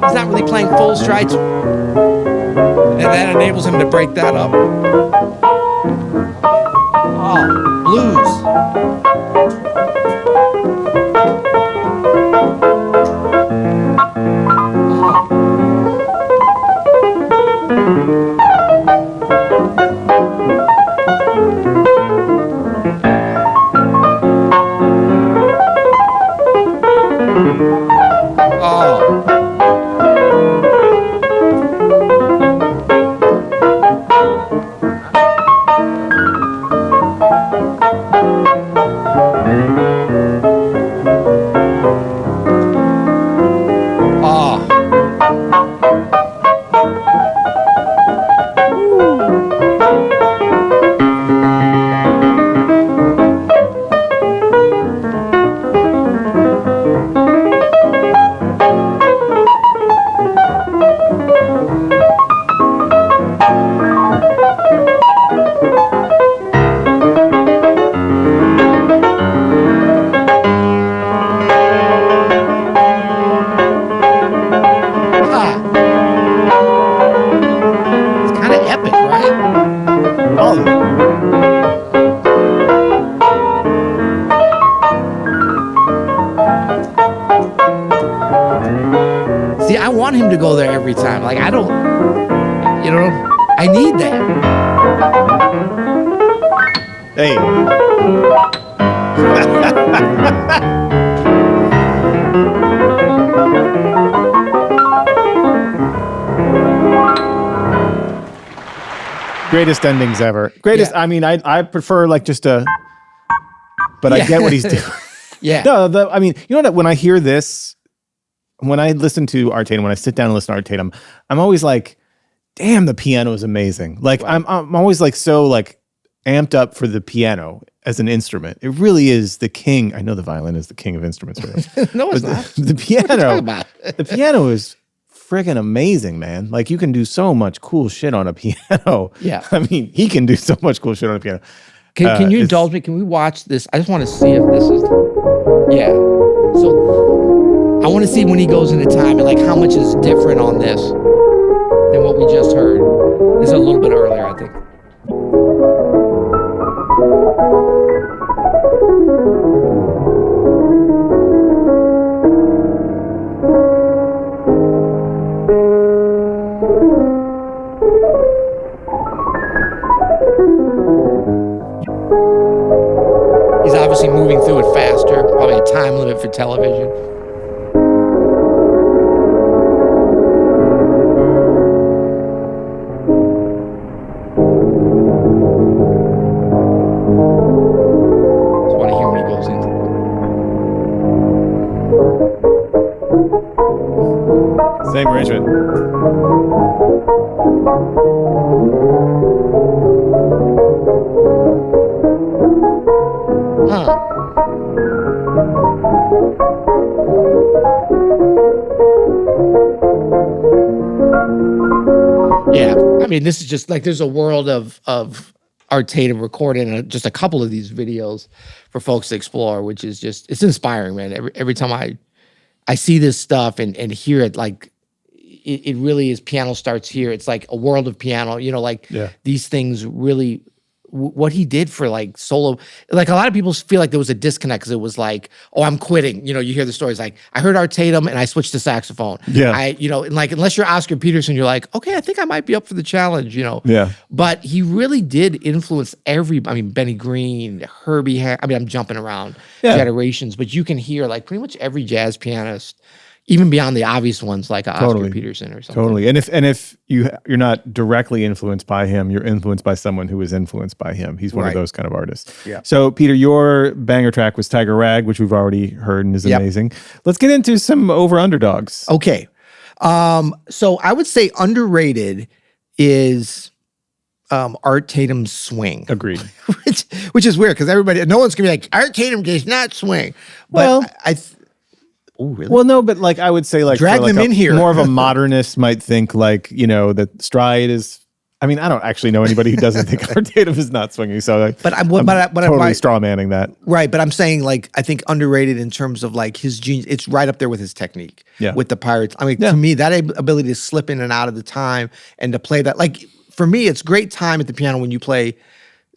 He's not really playing full strides, and that enables him to break that up. Oh, blues. See, I want him to go there every time. Like, I don't, you know, I need that. Hey. Greatest endings ever. Greatest, yeah. I mean, I prefer like just a, but yeah. I get what he's doing. Yeah. No, I mean, you know what, when I hear this, when I listen to Art Tatum, when I sit down and listen to Art Tatum, I'm always like, damn, the piano is amazing. Like, right. I'm always like so like amped up for the piano as an instrument. It really is the king. I know the violin is the king of instruments. Really. No, it's not. The piano, the piano is friggin' amazing, man. Like, you can do so much cool shit on a piano. Yeah. I mean, he can do so much cool shit on a piano. Can you indulge me? Can we watch this? I just want to see if this is, yeah. So I want to see when he goes into time and like how much is different on this than what we just heard. This is a little bit earlier, I think. He's obviously moving through it faster, probably a time limit for television. Just want to hear when he goes into it. Same arrangement. Huh. Yeah, I mean, this is just like there's a world of Art Tatum recording just a couple of these videos for folks to explore, which is just it's inspiring, man. Every time I see this stuff and hear it, like it really is. Piano starts here. It's like a world of piano. You know, like these things really. What he did for like solo, like a lot of people feel like there was a disconnect because it was like, oh, I'm quitting. You know, you hear the stories like I heard Art Tatum and I switched to saxophone. Yeah, and like unless you're Oscar Peterson, you're like, okay, I think I might be up for the challenge. You know, yeah. But he really did influence everybody. I mean, Benny Green, Herbie. I mean, I'm jumping around generations, but you can hear like pretty much every jazz pianist. Even beyond the obvious ones like Oscar Peterson or something. Totally. And if you're not directly influenced by him, you're influenced by someone who is influenced by him. He's one of those kind of artists. Yeah. So Peter, your banger track was Tiger Rag, which we've already heard and is amazing. Let's get into some over-underdogs. Okay. So I would say underrated is Art Tatum's swing. Agreed. which is weird because no one's gonna be like, Art Tatum does not swing. But oh, really? Well, no, but like I would say, like drag them in here. More of a modernist might think, like that stride is. I mean, I don't actually know anybody who doesn't think Art Tatum is not swinging. So, like, I'm totally straw manning that. Right, but I'm saying like I think underrated in terms of like his genius. It's right up there with his technique. Yeah. With the Pirates. I mean, to me, that ability to slip in and out of the time and to play that, like for me, it's great time at the piano when you play.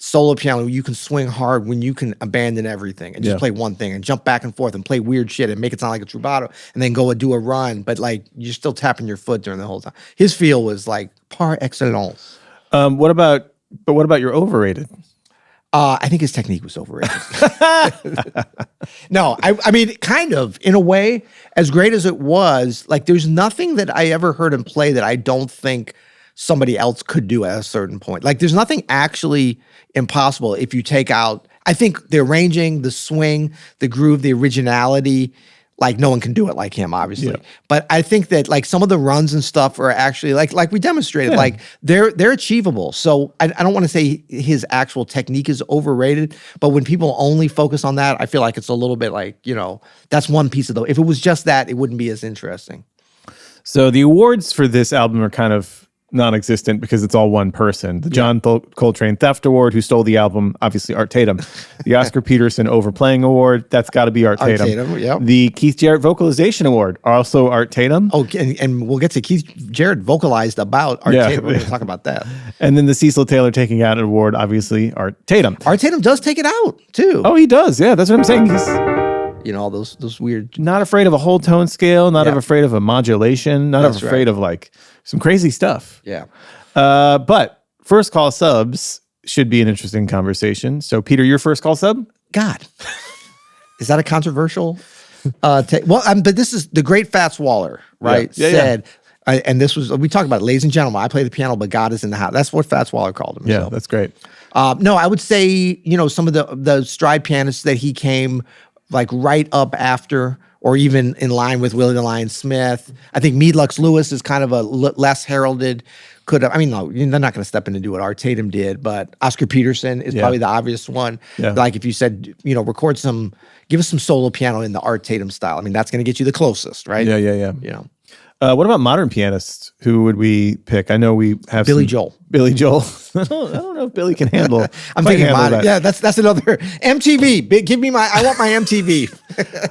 Solo piano, you can swing hard when you can abandon everything and just play one thing and jump back and forth and play weird shit and make it sound like a rubato and then go and do a run, but like you're still tapping your foot during the whole time. His feel was like par excellence. What about your overrated? I think his technique was overrated. No, I mean, kind of in a way, as great as it was, like there's nothing that I ever heard him play that I don't think somebody else could do at a certain point. Like there's nothing actually impossible if you take out, I think the arranging, the swing, the groove, the originality, like no one can do it like him, obviously. Yeah. But I think that like some of the runs and stuff are actually like we demonstrated, like they're achievable. So I don't want to say his actual technique is overrated, but when people only focus on that, I feel like it's a little bit like, that's one piece of if it was just that, it wouldn't be as interesting. So the awards for this album are kind of non-existent because it's all one person. The John Coltrane Theft Award, who stole the album, obviously Art Tatum. The Oscar Peterson Overplaying Award, that's got to be Art Tatum. Yep. The Keith Jarrett Vocalization Award, also Art Tatum. Oh, and we'll get to Keith Jarrett vocalized about Art Tatum. We're going to talk about that. And then the Cecil Taylor Taking Out Award, obviously Art Tatum. Art Tatum does take it out too. Oh, he does. Yeah, that's what I'm saying. He's all those weird. Not afraid of a whole tone scale. Not afraid of a modulation. Not afraid of like some crazy stuff. Yeah. But first call subs should be an interesting conversation. So, Peter, your first call sub? God. Is that a controversial? But this is the great Fats Waller, right? Said, and this was, we talked about it, ladies and gentlemen, I play the piano, but God is in the house. That's what Fats Waller called him. Yeah, that's great. No, I would say, some of the stride pianists that he came like right up after, or even in line with Willie the Lion Smith. I think Meade Lux Lewis is kind of a less heralded. No, they're not going to step in and do what Art Tatum did, but Oscar Peterson is probably the obvious one. Yeah. Like if you said, give us some solo piano in the Art Tatum style. I mean, that's going to get you the closest, right? Yeah. What about modern pianists? Who would we pick? I know we have Billy Joel. Billy Joel. I don't know if Billy can handle. I'm thinking modern. Yeah, that's another MTV. Give me I want my MTV.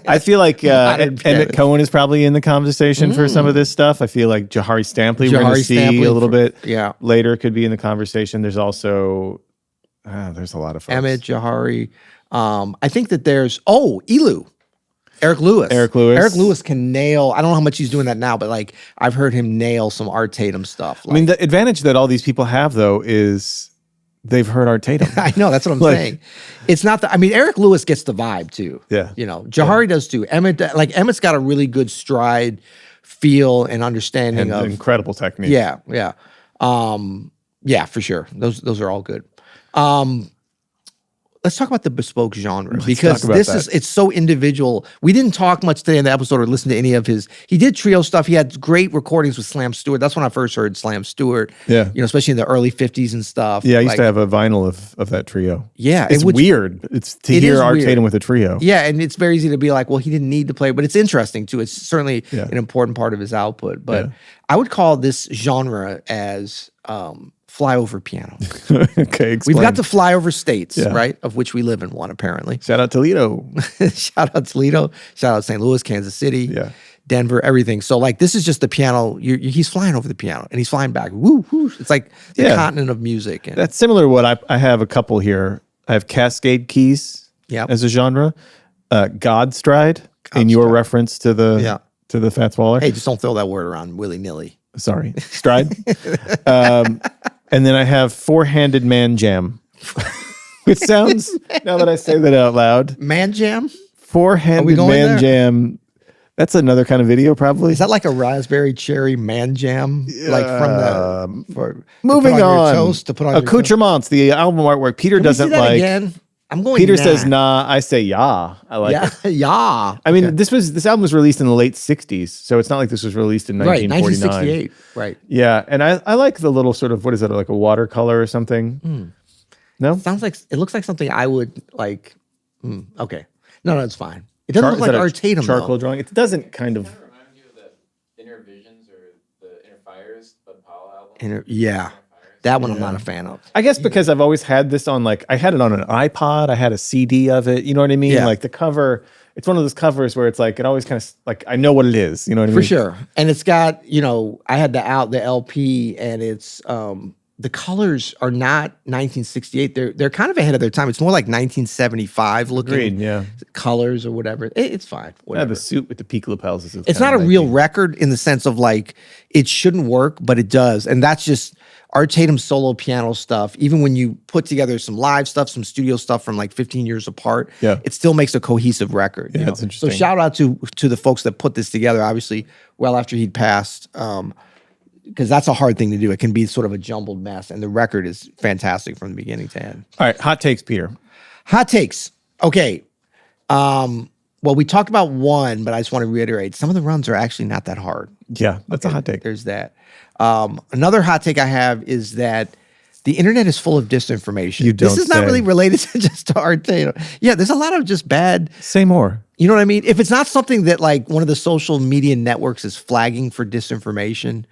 I feel like Emmett Cohen is probably in the conversation for some of this stuff. I feel like Jahari Stampley, we're going to see a little bit later, could be in the conversation. There's also there's a lot of folks. Emmett, Jahari. I think that there's Elu. Eric Lewis can nail. I don't know how much he's doing that now, but like I've heard him nail some Art Tatum stuff. I mean, the advantage that all these people have though is they've heard Art Tatum. I know, that's what I'm saying. It's not Eric Lewis gets the vibe too. Yeah. Jahari does too. Emmett's got a really good stride, feel, and understanding of incredible technique. Yeah. Yeah, for sure. Those are all good. let's talk about the bespoke genre, Let's because talk about that. it's so individual. We didn't talk much today in the episode or listen to any of his. He did trio stuff. He had great recordings with Slam Stewart. That's when I first heard Slam Stewart. Yeah. Especially in the early 50s and stuff. Yeah, I used to have a vinyl of that trio. Yeah, It's weird. It's to it hear is Art weird. Tatum with a trio. Yeah, and it's very easy to be like, well, he didn't need to play, but it's interesting too. It's certainly an important part of his output. But I would call this genre as flyover piano. Okay, explain. We've got the flyover states, right? Of which we live in one, apparently. Shout out Toledo. Shout out Toledo. Shout out St. Louis, Kansas City, Denver, everything. So like, this is just the piano. He's flying over the piano and he's flying back. Woo, whoo. It's like the continent of music. And That's similar to what I have a couple here. I have Cascade Keys as a genre. Godstride, in your reference to the Fats Waller. hey, just don't throw that word around willy-nilly. Sorry. Stride. And then I have Four-Handed Man Jam. Which sounds, now that I say that out loud, Man Jam? Four-Handed going Man there? Jam. That's another kind of video, probably. Is that like a raspberry cherry man jam? Like from the Moving to put on. your toast, to put on your toast? Accoutrements, the album artwork. Peter Let me doesn't see that like. again. I'm going. Peter says nah. I say yeah. I like it. yeah. I mean, this album was released in the late '60s, so it's not like this was released in 1949. 1968. Right. Yeah, and I like the little sort of, what is that, like a watercolor or something? No, Sounds like it looks like something I would like. Okay. No, it's fine. It doesn't look like Art Tatum charcoal though. drawing. It doesn't kind of. Kind of remind you of the Inner Visions or the Inner Fires, Bud Powell album. Yeah. That one I'm not a fan of. I guess because I've always had this on, like, I had it on an iPod. I had a CD of it. You know what I mean? Yeah. Like the cover. It's one of those covers where it's like, it always kind of like, I know what it is. You know what I mean? For sure. And it's got, I had the LP, and it's the colors are not 1968. They're kind of ahead of their time. It's more like 1975 looking Agreed, colors or whatever. It's fine. I have Whatever. a suit with the peak lapels. It's not a real record in the sense of like it shouldn't work, but it does. And that's just Art Tatum solo piano stuff. Even when you put together some live stuff, some studio stuff from like 15 years apart, it still makes a cohesive record. Yeah, that's interesting. So shout out to the folks that put this together, obviously, well after he'd passed, because that's a hard thing to do. It can be sort of a jumbled mess, and the record is fantastic from the beginning to end. All right, hot takes, Peter. Hot takes. Okay. Well, we talked about one, but I just want to reiterate, some of the runs are actually not that hard. Yeah, that's a hot take. There's that. Another hot take I have is that the internet is full of disinformation. This is not really related to Art Tatum. Yeah, there's a lot of just bad. Say more. You know what I mean? If it's not something that like one of the social media networks is flagging for disinformation,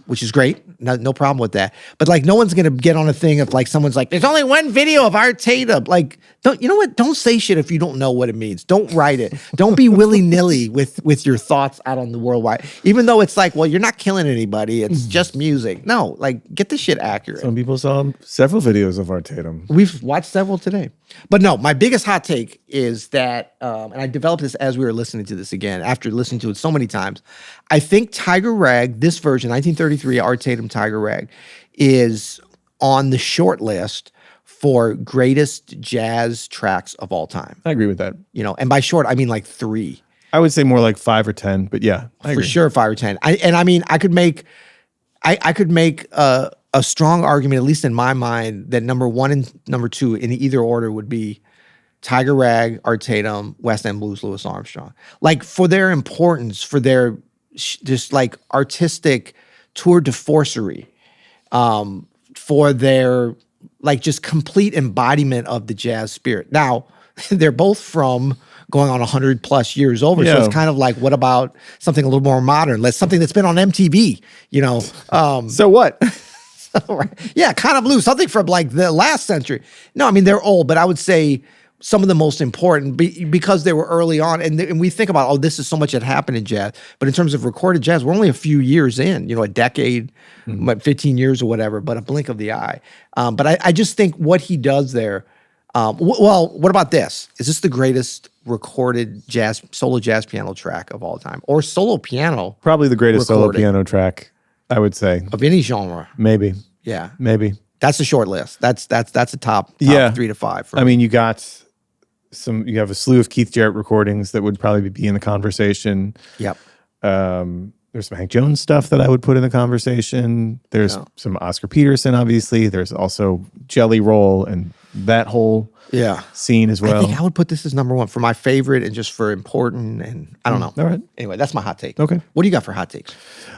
which is great. No problem with that. But like, no one's gonna get on a thing if like someone's like, "There's only one video of Art Tatum." Like, you know what? Don't say shit if you don't know what it means. Don't write it. Don't be willy nilly with your thoughts out on the worldwide. Even though it's like, well, you're not killing anybody. It's just music. No, like, get the shit accurate. Some people saw several videos of Art Tatum. We've watched several today. But no, my biggest hot take is that, and I developed this as we were listening to this again, after listening to it so many times. I think Tiger Rag, this version, 1933 Art Tatum Tiger Rag, is on the short list for greatest jazz tracks of all time. I agree with that. And by short, I mean like 3. I would say more like 5 or 10, but yeah, I agree. For sure, 5 or 10. I could make a strong argument, at least in my mind, that number 1 and number 2 in either order would be Tiger Rag, Art Tatum, West End Blues, Louis Armstrong. Like, for their importance, for their just like artistic tour de forcery, for their like just complete embodiment of the jazz spirit. Now, they're both from going on 100 plus years over. So it's kind of like, what about something a little more modern? Something that's been on MTV, So what? Yeah, kind of blues, something from like the last century. No, I mean, they're old, but I would say some of the most important because they were early on. And we think about, this is so much that happened in jazz. But in terms of recorded jazz, we're only a few years in, a decade, 15 years or whatever, but a blink of the eye. But I just think what he does there, well, what about this? Is this the greatest recorded solo jazz piano track of all time? Or solo piano? Probably the greatest solo recording piano track, I would say. Of any genre. Maybe. Yeah. Maybe. That's a short list. That's a top 3 to 5. For me. You got you have a slew of Keith Jarrett recordings that would probably be in the conversation. Yep. There's some Hank Jones stuff that I would put in the conversation. There's some Oscar Peterson, obviously. There's also Jelly Roll and that whole scene as well. I think I would put this as number one for my favorite and just for important. And I don't know. All right. Anyway, that's my hot take. Okay. What do you got for hot takes?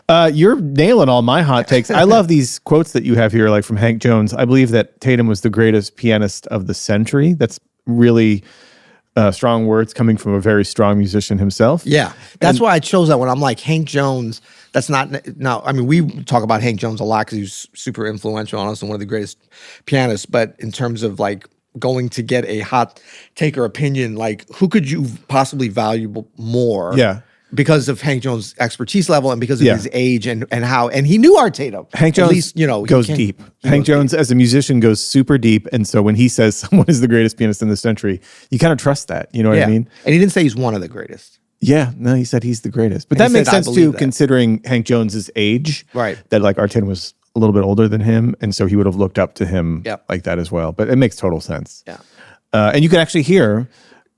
You're nailing all my hot takes. I love these quotes that you have here, like from Hank Jones. I believe that Tatum was the greatest pianist of the century. That's really strong words coming from a very strong musician himself. Yeah. That's why I chose that one. I'm like, Hank Jones, that's not, now, I mean, we talk about Hank Jones a lot because he was super influential on us and one of the greatest pianists. But in terms of like going to get a hot take or opinion, like who could you possibly value more? Yeah. Because of Hank Jones' expertise level and because of his age and how, and he knew Art Tatum. Hank Jones, at least, goes deep. Hank Jones as a musician goes super deep. And so when he says someone is the greatest pianist in the century, you kind of trust that. You know what I mean? And he didn't say he's one of the greatest. Yeah, no, he said he's the greatest. But that makes sense too, considering Hank Jones's age. Right. That like Art Tatum was a little bit older than him. And so he would have looked up to him like that as well. But it makes total sense. Yeah. And you can actually hear,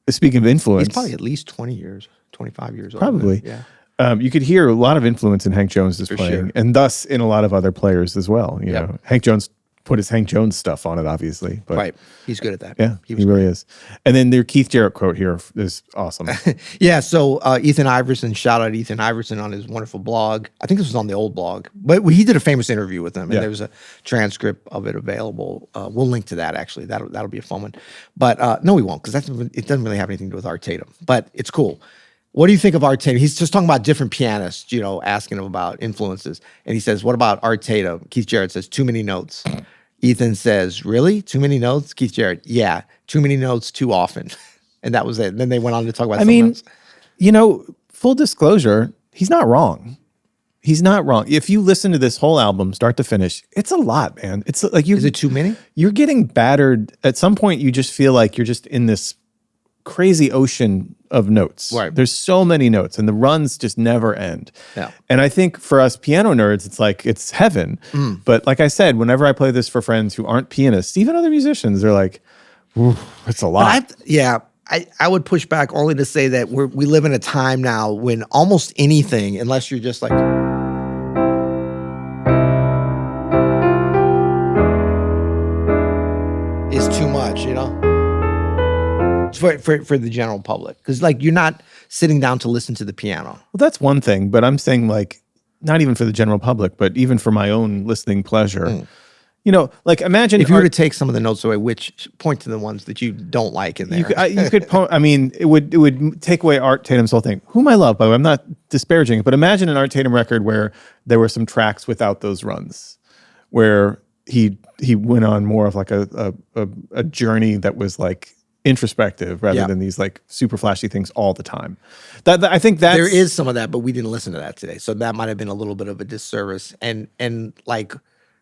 speaking of influence. He's probably at least 20 years, 25 years old. Probably. Yeah. You could hear a lot of influence in Hank Jones' playing, and thus in a lot of other players as well. You know, Hank Jones put his Hank Jones stuff on it, obviously. But right. He's good at that. Yeah, he really is. And then their Keith Jarrett quote here is awesome. Yeah, so Ethan Iverson, shout out Ethan Iverson on his wonderful blog. I think this was on the old blog, but he did a famous interview with him, and there's a transcript of it available. We'll link to that, actually. That'll be a fun one. But no, we won't, because it doesn't really have anything to do with Art Tatum, but it's cool. What do you think of Art Tatum? He's just talking about different pianists, asking him about influences. And he says, what about Art Tatum? Keith Jarrett says, too many notes. Ethan says, really? Too many notes? Keith Jarrett, yeah, too many notes too often. And that was it. And then they went on to talk about something else. Full disclosure, he's not wrong. He's not wrong. If you listen to this whole album, start to finish, it's a lot, man. It's like Is it too many? You're getting battered. At some point, you just feel like you're just in this crazy ocean of notes. Right. There's so many notes and the runs just never end. Yeah. And I think for us piano nerds, it's like, it's heaven. But like I said, whenever I play this for friends who aren't pianists, even other musicians, they're like, ooh, it's a lot. I would push back only to say that we live in a time now when almost anything, unless you're just like, is too much, for the general public, because like you're not sitting down to listen to the piano. Well, that's one thing, but I'm saying like not even for the general public, but even for my own listening pleasure. Like imagine if you were to take some of the notes away, which point to the ones that you don't like in there. You could it would take away Art Tatum's whole thing, whom I love, by the way. I'm not disparaging it, but imagine an Art Tatum record where there were some tracks without those runs, where he went on more of like a journey that was like introspective rather than these like super flashy things all the time. That I think that there is some of that, but we didn't listen to that today, so that might have been a little bit of a disservice. And like,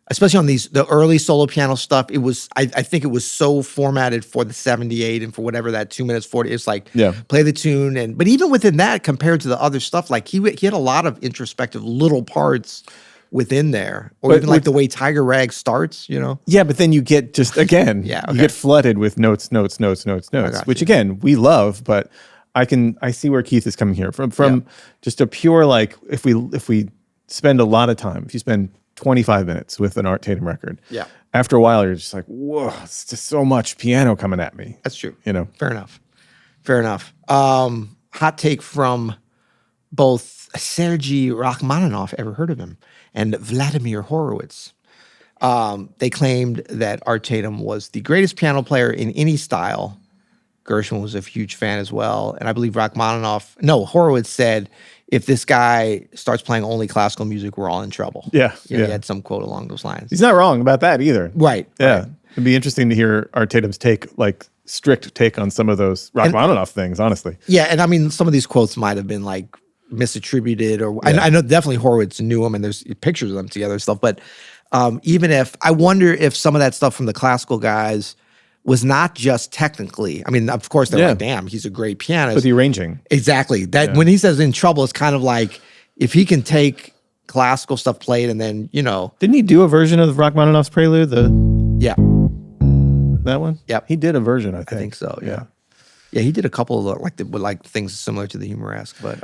especially on the early solo piano stuff, it was I think it was so formatted for the 78 and for whatever that 2 minutes 40. It's like play the tune, but even within that, compared to the other stuff, like he had a lot of introspective little parts within there, or even like the way Tiger Rag starts, Yeah, but then you get just, again, you get flooded with notes, which again, we love, but I see where Keith is coming here from just a pure, like, if we spend a lot of time, if you spend 25 minutes with an Art Tatum record, after a while, you're just like, whoa, it's just so much piano coming at me. That's true. Fair enough. Hot take from both Sergei Rachmaninoff, ever heard of him, and Vladimir Horowitz. They claimed that Art Tatum was the greatest piano player in any style. Gershwin was a huge fan as well. And I believe Horowitz said, if this guy starts playing only classical music, we're all in trouble. Yeah. He had some quote along those lines. He's not wrong about that either. Right. Yeah. Right. It'd be interesting to hear Art Tatum's strict take on some of those Rachmaninoff things, honestly. Yeah. And I mean, some of these quotes might have been like misattributed, or I know definitely Horowitz knew them and there's pictures of them together and stuff. But even if, I wonder if some of that stuff from the classical guys was not just technically, I mean, of course they're like, damn, he's a great pianist. But the arranging. Exactly. When he says in trouble, it's kind of like, if he can take classical stuff played and then, Didn't he do a version of Rachmaninoff's Prelude? That one? Yep. He did a version, I think. I think so, yeah. Yeah, he did a couple of like things similar to the Humoresque, but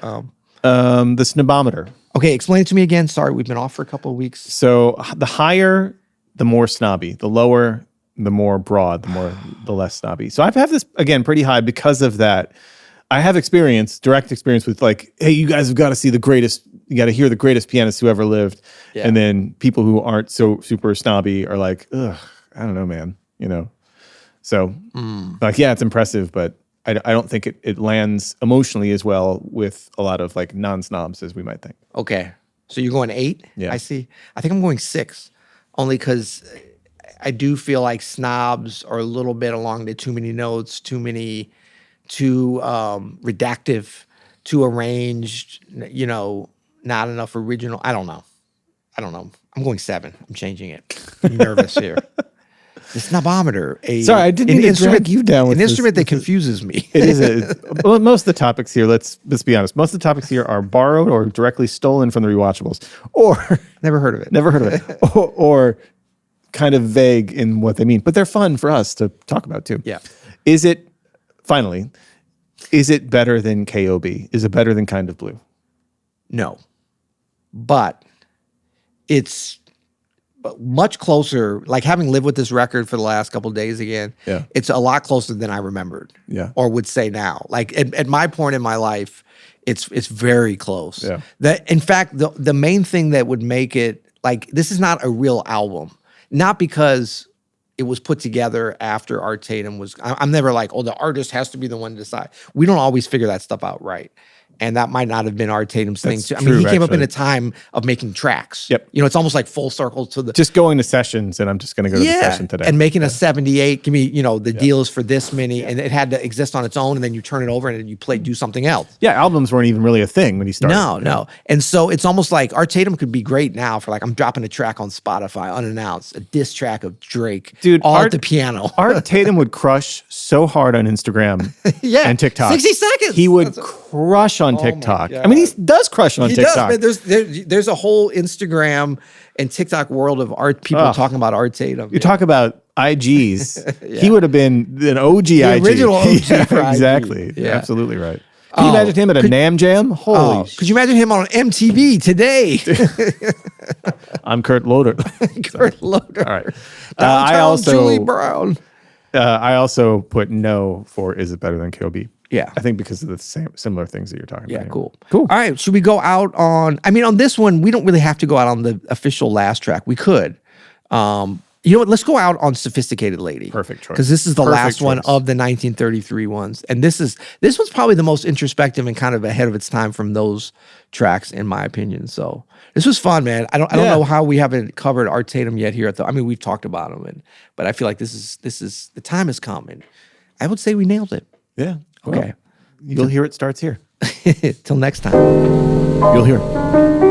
the snobometer. Okay, explain it to me again. Sorry, we've been off for a couple of weeks. So the higher, the more snobby. The lower, the more broad, the less snobby. So I've had this again pretty high because of that. I have direct experience with like, hey, you guys have got to see the greatest. You got to hear the greatest pianist who ever lived. Yeah. And then people who aren't so super snobby are like, ugh, I don't know, man. So like, yeah, it's impressive, but I don't think it lands emotionally as well with a lot of like non-snobs as we might think. Okay. So you're going 8? Yeah. I see. I think I'm going 6, only because I do feel like snobs are a little bit along the too many notes, too redactive, too arranged, not enough original. I don't know. I'm going 7. I'm changing it. I'm nervous here. The snobometer. Sorry, I didn't mean to drag you down with an instrument that confuses me. It is. Well, most of the topics here, let's be honest, most of the topics here are borrowed or directly stolen from the rewatchables. Or Never heard of it. or kind of vague in what they mean. But they're fun for us to talk about too. Yeah. Is it better than KOB? Is it better than Kind of Blue? No. But it's much closer, like having lived with this record for the last couple of days again, it's a lot closer than I remembered or would say now. Like at my point in my life, it's very close. Yeah. In fact, the main thing that would make it, like, this is not a real album, not because it was put together after Art Tatum was, I'm never like, the artist has to be the one to decide. We don't always figure that stuff out right. And that might not have been Art Tatum's thing too. I mean, he came up in a time of making tracks. Yep. It's almost like full circle to the just going to sessions, and I'm just going to go to the session today. And making a 78. Give me, the deal is for this many, and it had to exist on its own, and then you turn it over and then you do something else. Yeah, albums weren't even really a thing when he started. No. And so it's almost like Art Tatum could be great now for like, I'm dropping a track on Spotify unannounced, a diss track of Drake, dude, all at the piano. Art Tatum would crush so hard on Instagram and TikTok. 60 seconds. He would crush on TikTok. I mean, he does crush on TikTok. Does, man. There's a whole Instagram and TikTok world of art people talking about Art Tatum. You talk about IGs. He would have been an OG IG. Original OG for exactly. IG. Yeah. Absolutely right. Can you imagine him at a NAMM Jam? Holy shit. Could you imagine him on MTV today? I'm Kurt Loder. Kurt Loder. All right. I also Julie Brown. I also put no for Is It Better Than KOB? Yeah. I think because of the similar things that you're talking about. Yeah, cool. All right, should we go out on, on this one, we don't really have to go out on the official last track. We could. You know what? Let's go out on Sophisticated Lady. Perfect choice. Because this is the last one of the 1933 ones. And this one's probably the most introspective and kind of ahead of its time from those tracks, in my opinion. So this was fun, man. I don't know how we haven't covered Art Tatum yet here. We've talked about him, but I feel like this is the time has come. And I would say we nailed it. Yeah. Okay. You'll hear it starts here. Till next time. You'll hear it.